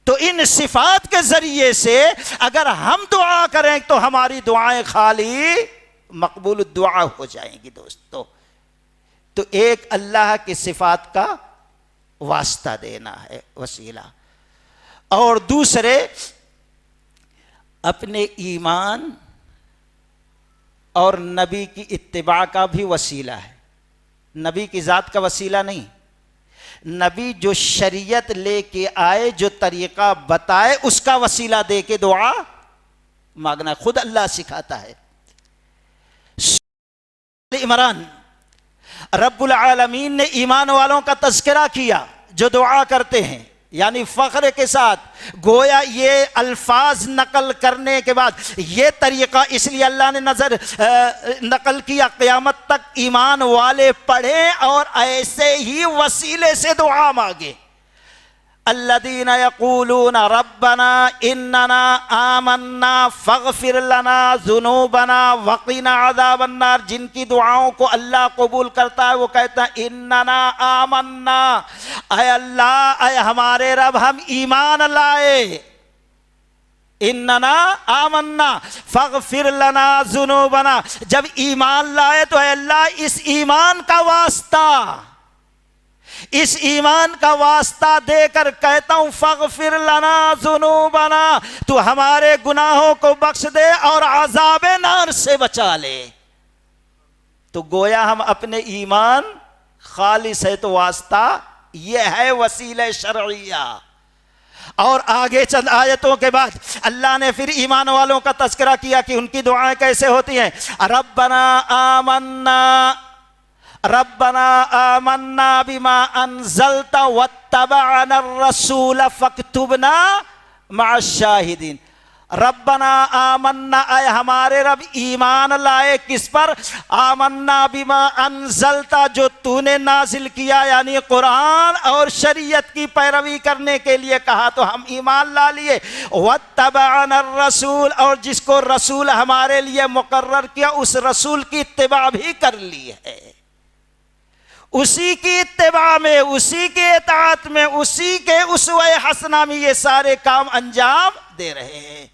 تو ان صفات کے ذریعے سے اگر ہم دعا کریں تو ہماری دعائیں خالی مقبول الدعا ہو جائیں گی دوستو۔ تو ایک اللہ کی صفات کا واسطہ دینا ہے، وسیلہ، اور دوسرے اپنے ایمان اور نبی کی اتباع کا بھی وسیلہ ہے، نبی کی ذات کا وسیلہ نہیں۔ نبی جو شریعت لے کے آئے، جو طریقہ بتائے، اس کا وسیلہ دے کے دعا مانگنا، خود اللہ سکھاتا ہے۔ عمران رب العالمین نے ایمان والوں کا تذکرہ کیا جو دعا کرتے ہیں، یعنی فخر کے ساتھ، گویا یہ الفاظ نقل کرنے کے بعد یہ طریقہ اس لیے اللہ نے نقل کیا قیامت تک ایمان والے پڑھیں اور ایسے ہی وسیلے سے دعا مانگے۔ الذین یقولون ربنا اننا آمنا فاغفر لنا ذنوبنا وقنا عذاب النار، جن کی دعاؤں کو اللہ قبول کرتا ہے وہ کہتا ہے اننا آمنا، اے اللہ، اے ہمارے رب ہم ایمان لائے، اننا آمنا فاغفر لنا ذنوبنا، جب ایمان لائے تو اے اللہ اس ایمان کا واسطہ، اس ایمان کا واسطہ دے کر کہتا ہوں فاغفر لنا ذنوبنا، تو ہمارے گناہوں کو بخش دے اور عذاب نار سے بچا لے۔ تو گویا ہم اپنے ایمان خالص ہے تو واسطہ یہ ہے وسیلہ شرعیہ۔ اور آگے چند آیتوں کے بعد اللہ نے پھر ایمان والوں کا تذکرہ کیا کہ ان کی دعائیں کیسے ہوتی ہیں۔ ربنا آمنا، ربنا آمنا بما انزلت واتبعنا الرسول فاکتبنا مع الشاہدین۔ ربنا آمنا، اے ہمارے رب ایمان لائے کس پر؟ آمنا بما انزلت، جو تو نے نازل کیا، یعنی قرآن اور شریعت کی پیروی کرنے کے لیے کہا تو ہم ایمان لا لیے۔ واتبعنا الرسول، اور جس کو رسول ہمارے لیے مقرر کیا اس رسول کی اتباع بھی کر لی ہے، اسی کی اتباع میں، اسی کے اطاعت میں، اسی کے اسوہ حسنہ میں یہ سارے کام انجام دے رہے ہیں۔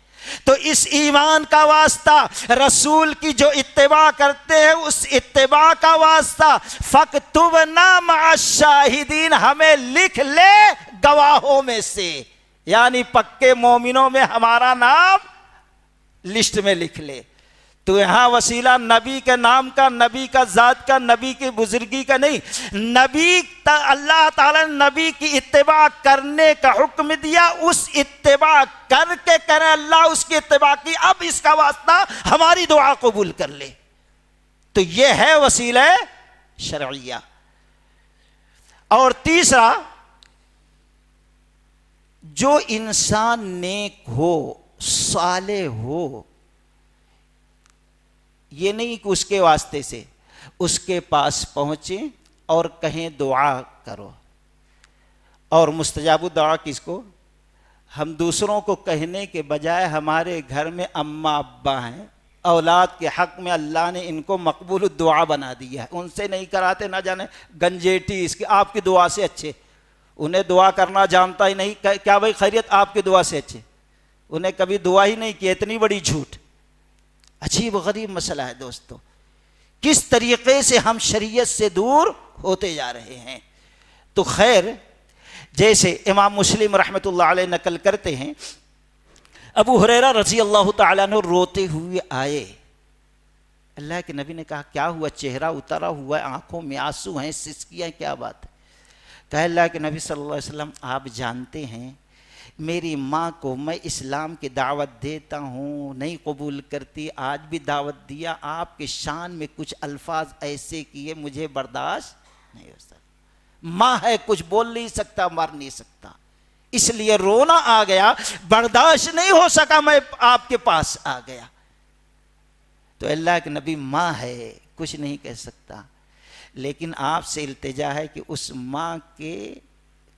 تو اس ایمان کا واسطہ، رسول کی جو اتباع کرتے ہیں اس اتباع کا واسطہ، فاکتبنا مع الشاہدین، ہمیں لکھ لے گواہوں میں سے، یعنی پکے مومنوں میں ہمارا نام لسٹ میں لکھ لے۔ تو یہاں وسیلہ نبی کے نام کا، نبی کا ذات کا، نبی کی بزرگی کا نہیں، نبی اللہ تعالیٰ نے نبی کی اتباع کرنے کا حکم دیا، اس اتباع کر کے کرے اللہ اس کی اتباع کی، اب اس کا واسطہ ہماری دعا قبول کر لے۔ تو یہ ہے وسیلہ شرعیہ۔ اور تیسرا، جو انسان نیک ہو، صالح ہو، یہ نہیں کہ اس کے واسطے سے اس کے پاس پہنچیں اور کہیں دعا کرو۔ اور مستجاب الدعا کس کو؟ ہم دوسروں کو کہنے کے بجائے ہمارے گھر میں اماں ابا ہیں، اولاد کے حق میں اللہ نے ان کو مقبول الدعا بنا دیا ہے، ان سے نہیں کراتے، نہ جانے گنجیٹی اس کی آپ کی دعا سے اچھے، انہیں دعا کرنا جانتا ہی نہیں، کیا بھائی خیریت آپ کی دعا سے اچھے، انہیں کبھی دعا ہی نہیں کی، اتنی بڑی جھوٹ. عجیب و غریب مسئلہ ہے دوستو، کس طریقے سے ہم شریعت سے دور ہوتے جا رہے ہیں. تو خیر، جیسے امام مسلم رحمۃ اللہ علیہ نقل کرتے ہیں، ابو ہریرہ رضی اللہ تعالیٰ عنہ روتے ہوئے آئے. اللہ کے نبی نے کہا کیا ہوا؟ چہرہ اترا ہوا ہے، آنکھوں میں آنسو ہیں، سسکیاں، کیا بات ہے؟ کہا اللہ کے نبی صلی اللہ علیہ وسلم آپ جانتے ہیں میری ماں کو میں اسلام کی دعوت دیتا ہوں، نہیں قبول کرتی، آج بھی دعوت دیا، آپ کے شان میں کچھ الفاظ ایسے کیے مجھے برداشت نہیں ہو سکتا. ماں ہے، کچھ بول نہیں سکتا، مر نہیں سکتا، اس لیے رونا آ گیا، برداشت نہیں ہو سکا، میں آپ کے پاس آ گیا. تو اللہ کے نبی ماں ہے، کچھ نہیں کہہ سکتا، لیکن آپ سے التجا ہے کہ اس ماں کے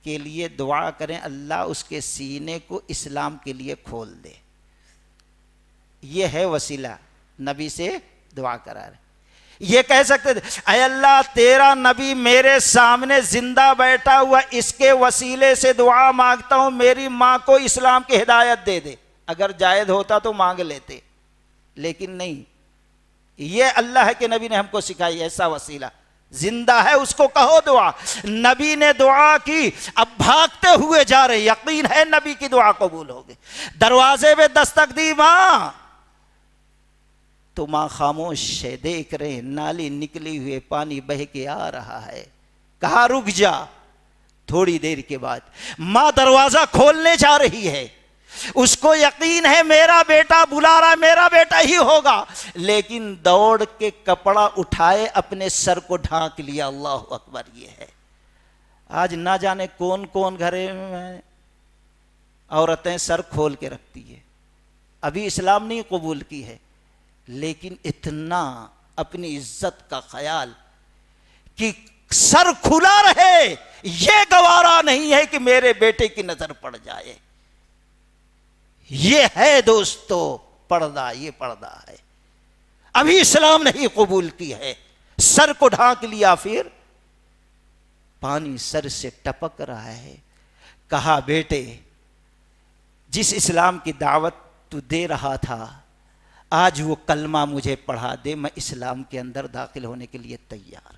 لیے دعا کریں، اللہ اس کے سینے کو اسلام کے لیے کھول دے. یہ ہے وسیلہ، نبی سے دعا کرا رہے. یہ کہہ سکتے تھے اے اللہ تیرا نبی میرے سامنے زندہ بیٹھا ہوا، اس کے وسیلے سے دعا مانگتا ہوں میری ماں کو اسلام کی ہدایت دے دے. اگر جائز ہوتا تو مانگ لیتے، لیکن نہیں. یہ اللہ کے نبی نے ہم کو سکھائی ایسا وسیلہ. زندہ ہے اس کو کہو دعا. نبی نے دعا کی، اب بھاگتے ہوئے جا رہے، یقین ہے نبی کی دعا قبول ہوگی. دروازے پہ دستک دی ماں، تو ماں خاموش ہے، دیکھ رہے نالی نکلی ہوئے پانی بہہ کے آ رہا ہے. کہا رک جا. تھوڑی دیر کے بعد ماں دروازہ کھولنے جا رہی ہے، اس کو یقین ہے میرا بیٹا بلا رہا ہے، میرا بیٹا ہی ہوگا، لیکن دوڑ کے کپڑا اٹھائے اپنے سر کو ڈھانک لیا. اللہ اکبر. یہ ہے آج نہ جانے کون کون گھر میں عورتیں سر کھول کے رکھتی ہے، ابھی اسلام نہیں قبول کی ہے، لیکن اتنا اپنی عزت کا خیال کہ سر کھلا رہے، یہ گوارا نہیں ہے کہ میرے بیٹے کی نظر پڑ جائے. یہ ہے دوستو پردہ، یہ پردہ ہے. ابھی اسلام نہیں قبول کی ہے، سر کو ڈھانک لیا، پھر پانی سر سے ٹپک رہا ہے. کہا بیٹے جس اسلام کی دعوت تو دے رہا تھا آج وہ کلمہ مجھے پڑھا دے، میں اسلام کے اندر داخل ہونے کے لیے تیار.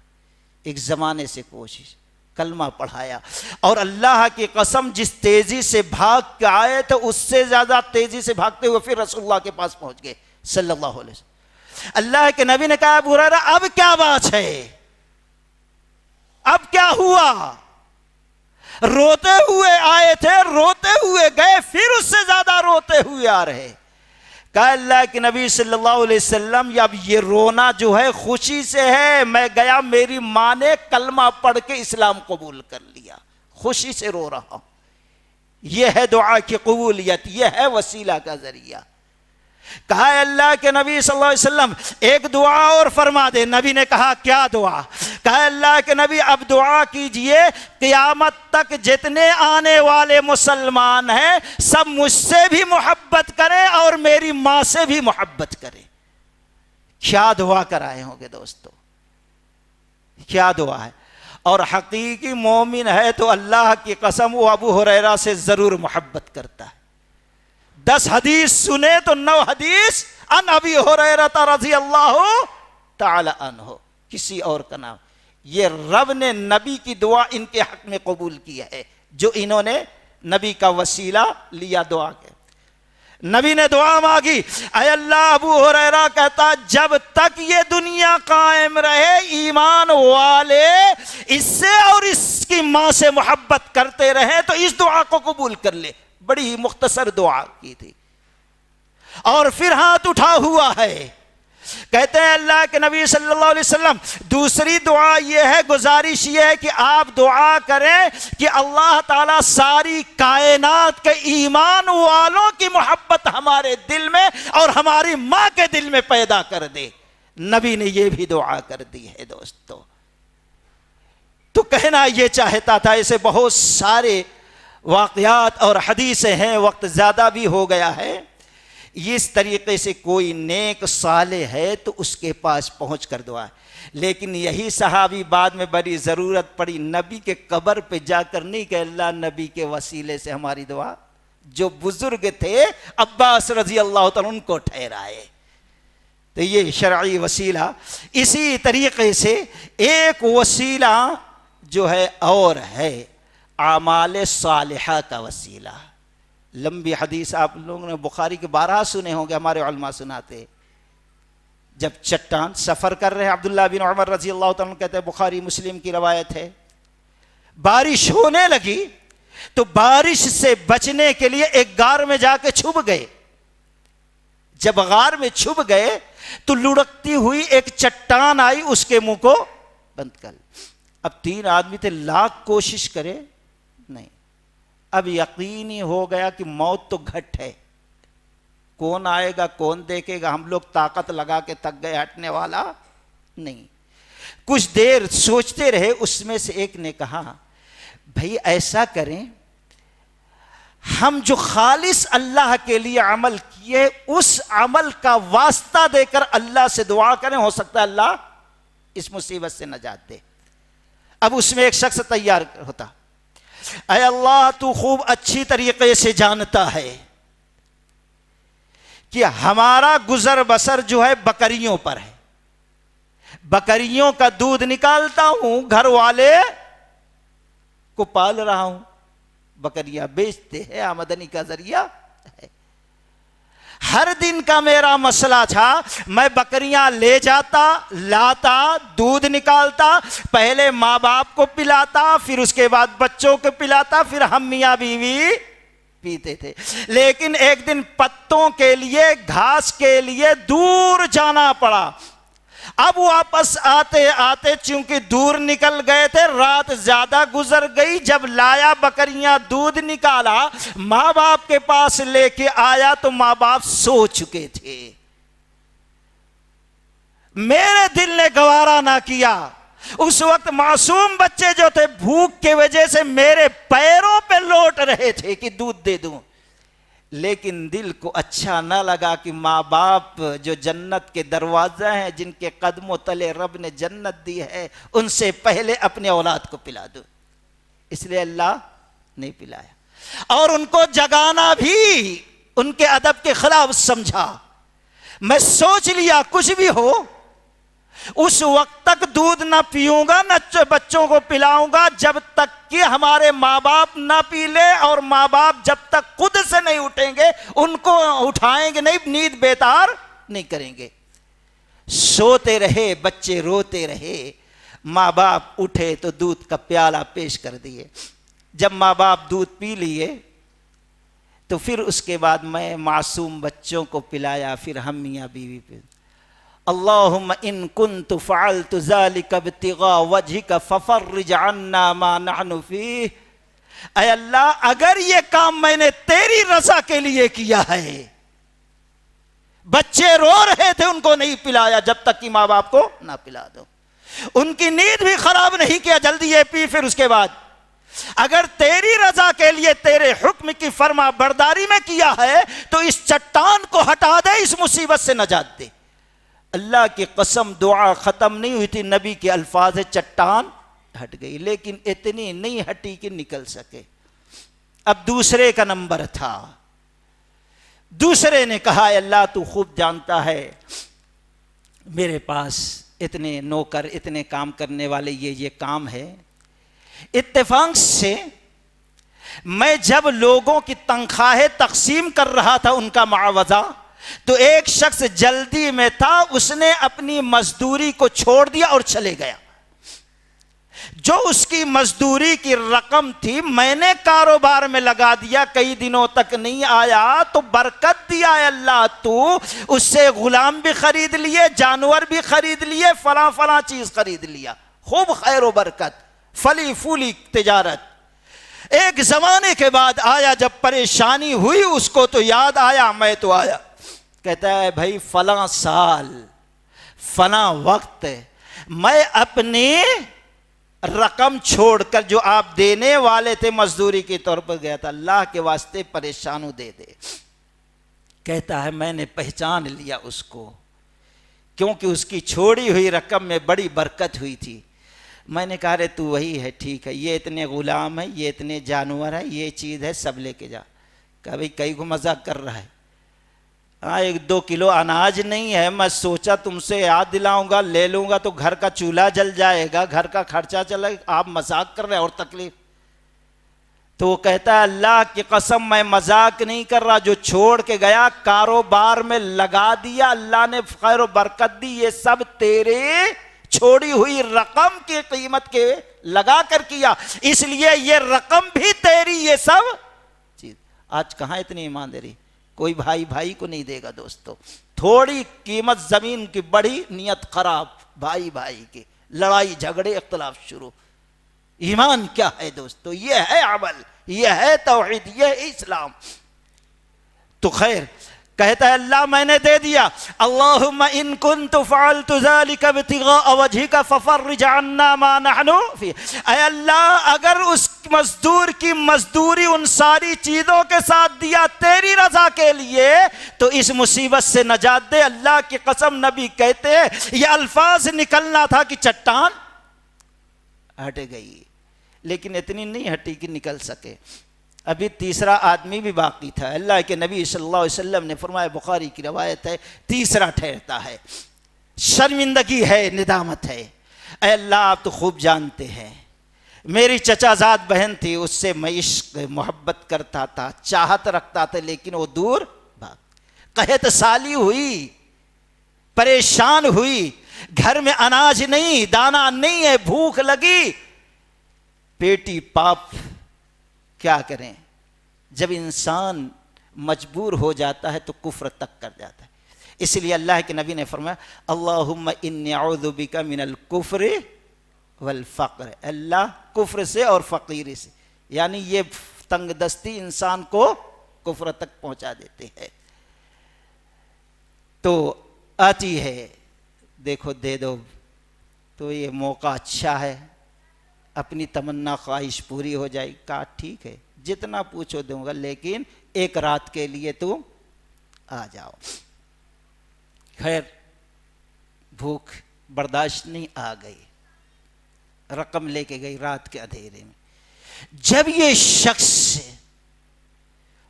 ایک زمانے سے کوشش، کلمہ پڑھایا، اور اللہ کی قسم جس تیزی سے بھاگ کے آئے تو اس سے زیادہ تیزی سے بھاگتے ہوئے پھر رسول اللہ کے پاس پہنچ گئے صلی اللہ علیہ وسلم. اللہ کے نبی نے کہا ابو ہریرہ اب کیا بات ہے، اب کیا ہوا؟ روتے ہوئے آئے تھے، روتے ہوئے گئے، پھر اس سے زیادہ روتے ہوئے آ رہے. کہا اللہ کے نبی صلی اللہ علیہ وسلم اب یہ رونا جو ہے خوشی سے ہے، میں گیا میری ماں نے کلمہ پڑھ کے اسلام قبول کر لیا، خوشی سے رو رہا ہوں. یہ ہے دعا کی قبولیت، یہ ہے وسیلہ کا ذریعہ. کہا اللہ کے نبی صلی اللہ علیہ وسلم ایک دعا اور فرما دے. نبی نے کہا کیا دعا؟ کہا اللہ کے نبی اب دعا کیجئے قیامت تک جتنے آنے والے مسلمان ہیں سب مجھ سے بھی محبت کریں اور میری ماں سے بھی محبت کریں. کیا دعا کرائے ہوں گے دوستو، کیا دعا ہے. اور حقیقی مومن ہے تو اللہ کی قسم وہ ابو ہریرہ سے ضرور محبت کرتا ہے. 10 حدیث سنے تو 9 حدیث ان ابی ہریرہ رضی اللہ تعالی عنہ، کسی اور کا نام. یہ رب نے نبی کی دعا ان کے حق میں قبول کی ہے جو انہوں نے نبی کا وسیلہ لیا دعا کے. نبی نے دعا مانگی، اے اللہ ابو ہریرہ کہتا جب تک یہ دنیا قائم رہے ایمان والے اس سے اور اس کی ماں سے محبت کرتے رہیں تو اس دعا کو قبول کر لے. بڑی ہی مختصر دعا کی تھی. اور پھر ہاتھ اٹھا ہوا ہے، کہتے ہیں اللہ کے نبی صلی اللہ علیہ وسلم دوسری دعا یہ ہے، گزارش یہ ہے کہ آپ دعا کریں کہ اللہ تعالیٰ ساری کائنات کے ایمان والوں کی محبت ہمارے دل میں اور ہماری ماں کے دل میں پیدا کر دے. نبی نے یہ بھی دعا کر دی ہے دوستو. تو کہنا یہ چاہتا تھا، ایسے بہت سارے واقعات اور حدیثیں ہیں، وقت زیادہ بھی ہو گیا ہے. اس طریقے سے کوئی نیک صالح ہے تو اس کے پاس پہنچ کر دعا. لیکن یہی صحابی بعد میں بڑی ضرورت پڑی نبی کے قبر پہ جا کر نہیں کہ اللہ نبی کے وسیلے سے ہماری دعا جو بزرگ تھے عباس رضی اللہ تعالیٰ ان کو ٹھہرائے. تو یہ شرعی وسیلہ. اسی طریقے سے ایک وسیلہ جو ہے اور ہے اعمال صالحہ کا وسیلہ. لمبی حدیث آپ لوگوں نے بخاری کے 12 سنے ہوں گے, ہمارے علماء سناتے. جب چٹان سفر کر رہے ہیں, عبداللہ بن عمر رضی اللہ تعالیٰ کہتے ہیں, بخاری مسلم کی روایت ہے, بارش ہونے لگی تو بارش سے بچنے کے لیے ایک غار میں جا کے چھپ گئے. جب غار میں چھپ گئے تو لڑکتی ہوئی ایک چٹان آئی, اس کے منہ کو بند کر. اب 3 آدمی تھے, لاکھ کوشش کرے نہیں. اب یقینی ہو گیا کہ موت تو گھٹ ہے, کون آئے گا کون دیکھے گا, ہم لوگ طاقت لگا کے تک گئے, ہٹنے والا نہیں. کچھ دیر سوچتے رہے, اس میں سے ایک نے کہا بھئی ایسا کریں, ہم جو خالص اللہ کے لیے عمل کیے اس عمل کا واسطہ دے کر اللہ سے دعا کریں, ہو سکتا ہے اللہ اس مصیبت سے نجات دے. اب اس میں ایک شخص تیار ہوتا, اے اللہ تو خوب اچھی طریقے سے جانتا ہے کہ ہمارا گزر بسر جو ہے بکریوں پر ہے, بکریوں کا دودھ نکالتا ہوں, گھر والے کو پال رہا ہوں, بکریاں بیچتے ہیں, آمدنی کا ذریعہ ہے. ہر دن کا میرا مسئلہ تھا, میں بکریاں لے جاتا, لاتا, دودھ نکالتا, پہلے ماں باپ کو پلاتا, پھر اس کے بعد بچوں کو پلاتا, پھر ہم میاں بیوی پیتے تھے. لیکن ایک دن پتوں کے لیے, گھاس کے لیے دور جانا پڑا. اب واپس آتے آتے چونکہ دور نکل گئے تھے, رات زیادہ گزر گئی. جب لایا بکریاں, دودھ نکالا, ماں باپ کے پاس لے کے آیا تو ماں باپ سو چکے تھے. میرے دل نے گوارا نہ کیا. اس وقت معصوم بچے جو تھے بھوک کی وجہ سے میرے پیروں پہ لوٹ رہے تھے کہ دودھ دے دوں, لیکن دل کو اچھا نہ لگا کہ ماں باپ جو جنت کے دروازے ہیں, جن کے قدموں تلے رب نے جنت دی ہے, ان سے پہلے اپنے اولاد کو پلا دو. اس لیے اللہ نہیں پلایا. اور ان کو جگانا بھی ان کے ادب کے خلاف سمجھا. میں سوچ لیا کچھ بھی ہو اس وقت تک دودھ نہ پیوں گا, نہ بچوں کو پلاؤں گا جب تک کہ ہمارے ماں باپ نہ پی لے, اور ماں باپ جب تک خود سے نہیں اٹھیں گے ان کو اٹھائیں گے نہیں, نیند بیدار نہیں کریں گے. سوتے رہے, بچے روتے رہے. ماں باپ اٹھے تو دودھ کا پیالہ پیش کر دیے. جب ماں باپ دودھ پی لیے تو پھر اس کے بعد میں معصوم بچوں کو پلایا, پھر ہم میاں بیوی پہ. اللہم ان کنت فعلت ذلك ابتغاء وجهك ففرج عنا ما نحن فيه. اے اللہ اگر یہ کام میں نے تیری رضا کے لیے کیا ہے, بچے رو رہے تھے ان کو نہیں پلایا جب تک کہ ماں باپ کو نہ پلا دو, ان کی نیند بھی خراب نہیں کیا, جلدی یہ پی. پھر اس کے بعد اگر تیری رضا کے لیے تیرے حکم کی فرما برداری میں کیا ہے تو اس چٹان کو ہٹا دے, اس مصیبت سے نجات دے. اللہ کی قسم دعا ختم نہیں ہوئی تھی, نبی کے الفاظ ہے چٹان ہٹ گئی, لیکن اتنی نہیں ہٹی کہ نکل سکے. اب دوسرے کا نمبر تھا. دوسرے نے کہا اے اللہ تو خوب جانتا ہے میرے پاس اتنے نوکر, اتنے کام کرنے والے, یہ کام ہے. اتفاق سے میں جب لوگوں کی تنخواہیں تقسیم کر رہا تھا ان کا معاوضہ, تو ایک شخص جلدی میں تھا, اس نے اپنی مزدوری کو چھوڑ دیا اور چلے گیا. جو اس کی مزدوری کی رقم تھی میں نے کاروبار میں لگا دیا, کئی دنوں تک نہیں آیا تو برکت دیا ہے اللہ تو, اس سے غلام بھی خرید لیے, جانور بھی خرید لیے, فلاں فلاں چیز خرید لیا, خوب خیر و برکت, پھلی پھولی تجارت. ایک زمانے کے بعد آیا, جب پریشانی ہوئی اس کو تو یاد آیا, میں تو آیا. کہتا ہے بھائی فلاں سال فلاں وقت میں اپنی رقم چھوڑ کر جو آپ دینے والے تھے مزدوری کے طور پر گیا تھا, اللہ کے واسطے پریشانوں دے دے. کہتا ہے میں نے پہچان لیا اس کو, کیونکہ اس کی چھوڑی ہوئی رقم میں بڑی برکت ہوئی تھی. میں نے کہا رے تو وہی ہے, ٹھیک ہے, یہ اتنے غلام ہے, یہ اتنے جانور ہے, یہ چیز ہے, سب لے کے جا. کہا بھئی کئی کو مذاق کر رہا ہے؟ ہاں 1-2 کلو اناج نہیں ہے، میں سوچا تم سے یاد دلاؤں گا، لے لوں گا تو گھر کا چولہا جل جائے گا، گھر کا خرچہ چلے گا، آپ مذاق کر رہے ہیں اور تکلیف۔ تو وہ کہتا ہے اللہ کی قسم میں مذاق نہیں کر رہا، جو چھوڑ کے گیا کاروبار میں لگا دیا، اللہ نے خیر و برکت دی، یہ سب تیرے چھوڑی ہوئی رقم کی قیمت کے لگا کر کیا، اس لیے یہ رقم بھی تیری، یہ سب چیز۔ آج کہاں اتنی ایمانداری، کوئی بھائی بھائی کو نہیں دے گا دوستو، تھوڑی قیمت زمین کی بڑی، نیت خراب، بھائی بھائی کی لڑائی جھگڑے اختلاف شروع۔ ایمان کیا ہے دوستو؟ یہ ہے عمل، یہ ہے توحید، یہ ہے اسلام۔ تو خیر کہتا ہے اللہ میں نے دے دیا، اللہم ان کنت فعلت ذلك ابتغاء وجهك ففرج عنا ما نحن فيه، اے اللہ اگر اس مزدور کی مزدوری ان ساری چیزوں کے ساتھ دیا تیری رضا کے لیے تو اس مصیبت سے نجات دے۔ اللہ کی قسم نبی کہتے ہیں یہ الفاظ نکلنا تھا کہ چٹان ہٹ گئی، لیکن اتنی نہیں ہٹی کہ نکل سکے، ابھی تیسرا آدمی بھی باقی تھا۔ اللہ کے نبی صلی اللہ علیہ وسلم نے فرمایا، بخاری کی روایت ہے، تیسرا ٹھہرتا ہے، شرمندگی ہے، ندامت ہے۔ اے اللہ آپ تو خوب جانتے ہیں میری چچا زاد بہن تھی، اس سے میں عشق محبت کرتا تھا، چاہت رکھتا تھا، لیکن وہ دور بھاگ، قحط سالی ہوئی، پریشان ہوئی، گھر میں اناج نہیں، دانا نہیں ہے، بھوک لگی، بیٹی باپ کیا کریں؟ جب انسان مجبور ہو جاتا ہے تو کفر تک کر جاتا ہے۔ اس لیے اللہ کے نبی نے فرمایا اللہم انی اعوذ بک من الکفر والفقر، اللہ کفر سے اور فقیری سے، یعنی یہ تنگ دستی انسان کو کفر تک پہنچا دیتے ہیں۔ تو آتی ہے دیکھو دے دو، تو یہ موقع اچھا ہے، اپنی تمنا خواہش پوری ہو جائے، کہا ٹھیک ہے جتنا پوچھو دوں گا، لیکن ایک رات کے لیے تم آ جاؤ۔ خیر بھوک برداشت نہیں، آ گئی، رقم لے کے گئی رات کے اندھیرے میں۔ جب یہ شخص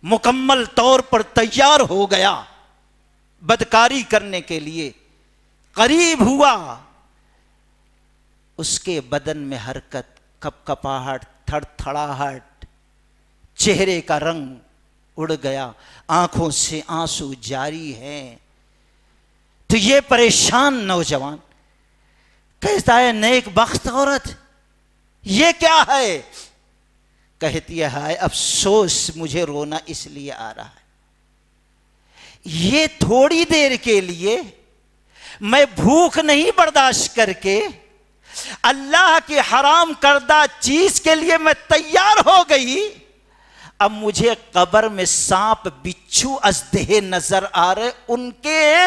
مکمل طور پر تیار ہو گیا بدکاری کرنے کے لیے، قریب ہوا، اس کے بدن میں حرکت، کپ کپاہٹ، تھڑ تھڑاہٹ، چہرے کا رنگ اڑ گیا، آنکھوں سے آنسو جاری ہیں۔ تو یہ پریشان نوجوان کہتا ہے نیک بخت عورت یہ کیا ہے؟ کہتی ہے افسوس مجھے رونا اس لیے آ رہا ہے، یہ تھوڑی دیر کے لیے میں بھوک نہیں برداشت کر کے اللہ کی حرام کردہ چیز کے لیے میں تیار ہو گئی، اب مجھے قبر میں سانپ بچھو اژدہے نظر آ رہے، ان کے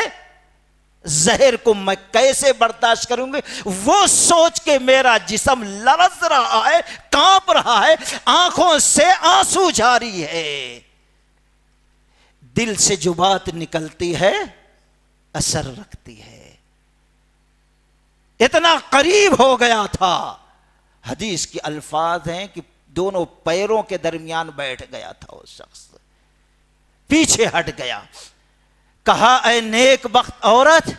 زہر کو میں کیسے برداشت کروں گی؟ وہ سوچ کے میرا جسم لرز رہا ہے، کانپ رہا ہے، آنکھوں سے آنسو جاری ہے، دل سے جو بات نکلتی ہے اثر رکھتی ہے۔ اتنا قریب ہو گیا تھا، حدیث کے الفاظ ہیں کہ دونوں پیروں کے درمیان بیٹھ گیا تھا، وہ شخص پیچھے ہٹ گیا، کہا اے نیک بخت عورت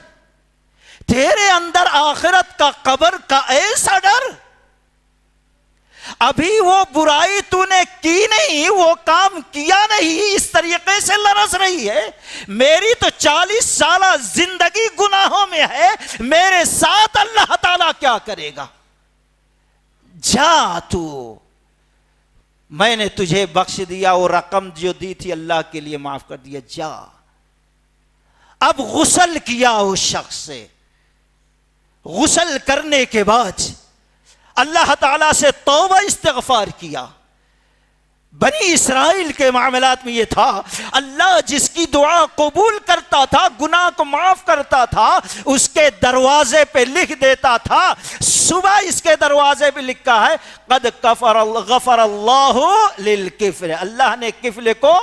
تیرے اندر آخرت کا قبر کا ایسا ڈر، ابھی وہ برائی تو نے کی نہیں، وہ کام کیا نہیں، اس طریقے سے لرز رہی ہے، میری تو 40 سالہ زندگی گناہوں میں ہے، میرے ساتھ اللہ تعالیٰ کیا کرے گا؟ جا تو، میں نے تجھے بخش دیا، وہ رقم جو دی تھی اللہ کے لیے معاف کر دیا، جا۔ اب غسل کیا اس شخص سے، غسل کرنے کے بعد اللہ تعالیٰ سے توبہ استغفار کیا۔ بنی اسرائیل کے معاملات میں یہ تھا، اللہ جس کی دعا قبول کرتا تھا، گناہ کو معاف کرتا تھا، اس کے دروازے پہ لکھ دیتا تھا، صبح اس کے دروازے پہ لکھا ہے قد غفر اللہ للکفر، اللہ نے کفل کو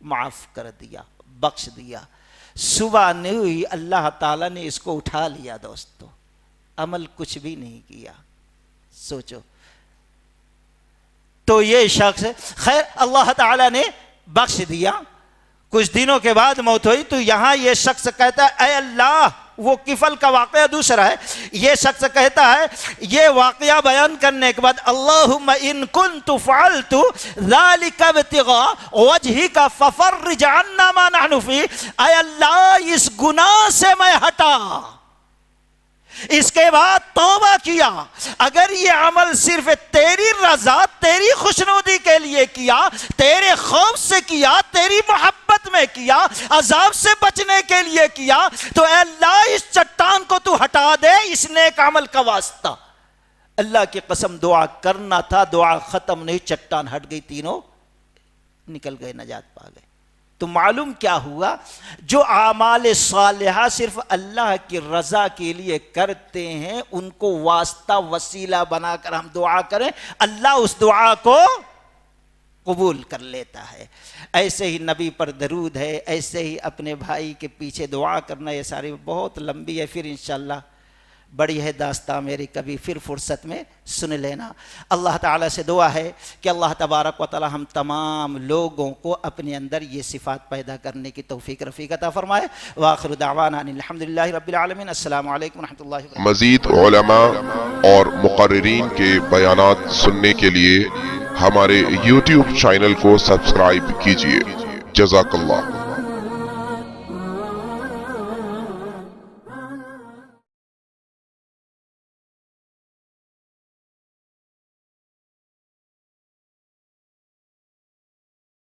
معاف کر دیا، بخش دیا۔ صبح نہیں ہوئی اللہ تعالیٰ نے اس کو اٹھا لیا، دوستو عمل کچھ بھی نہیں کیا، سوچو۔ تو یہ شخص خیر اللہ تعالیٰ نے بخش دیا. کچھ دنوں کے بعد موت ہوئی تو یہاں یہ شخص کہتا ہے اے اللہ، وہ کفل کا واقعہ دوسرا ہے. یہ شخص کہتا ہے یہ واقعہ بیان کرنے کے بعد اللہم ان کنت فعلت ذالک ابتغاء وجہک ففرج عنا ما نحن فیہ، اے اللہ اس گناہ سے میں ہٹا. اس کے بعد توبہ کیا. اگر یہ عمل صرف تیری رضا، تیری خوشنودی کے لیے کیا، تیرے خوف سے کیا، تیری محبت میں کیا، عذاب سے بچنے کے لیے کیا، تو اے اللہ اس چٹان کو تو ہٹا دے اس نیک عمل کا واسطہ. اللہ کی قسم دعا کرنا تھا، دعا ختم نہیں، چٹان ہٹ گئی، تینوں نکل گئے، نجات پا گئے. تو معلوم کیا ہوا؟ جو اعمال صالحہ صرف اللہ کی رضا کے لیے کرتے ہیں ان کو واسطہ وسیلہ بنا کر ہم دعا کریں، اللہ اس دعا کو قبول کر لیتا ہے. ایسے ہی نبی پر درود ہے، ایسے ہی اپنے بھائی کے پیچھے دعا کرنا. یہ ساری بہت لمبی ہے، پھر انشاءاللہ بڑی ہے داستان میری، کبھی پھر فرصت میں سن لینا. اللہ تعالیٰ سے دعا ہے کہ اللہ تبارک و تعالیٰ ہم تمام لوگوں کو اپنے اندر یہ صفات پیدا کرنے کی توفیق رفیق عطا فرمائے. وآخر دعوانا ان الحمدللہ رب العالمین. السلام علیکم ورحمۃ اللہ وبرکاتہ. مزید علماء اور مقررین کے بیانات سننے کے لیے ہمارے YouTube چینل کو سبسکرائب کیجیے. جزاک اللہ.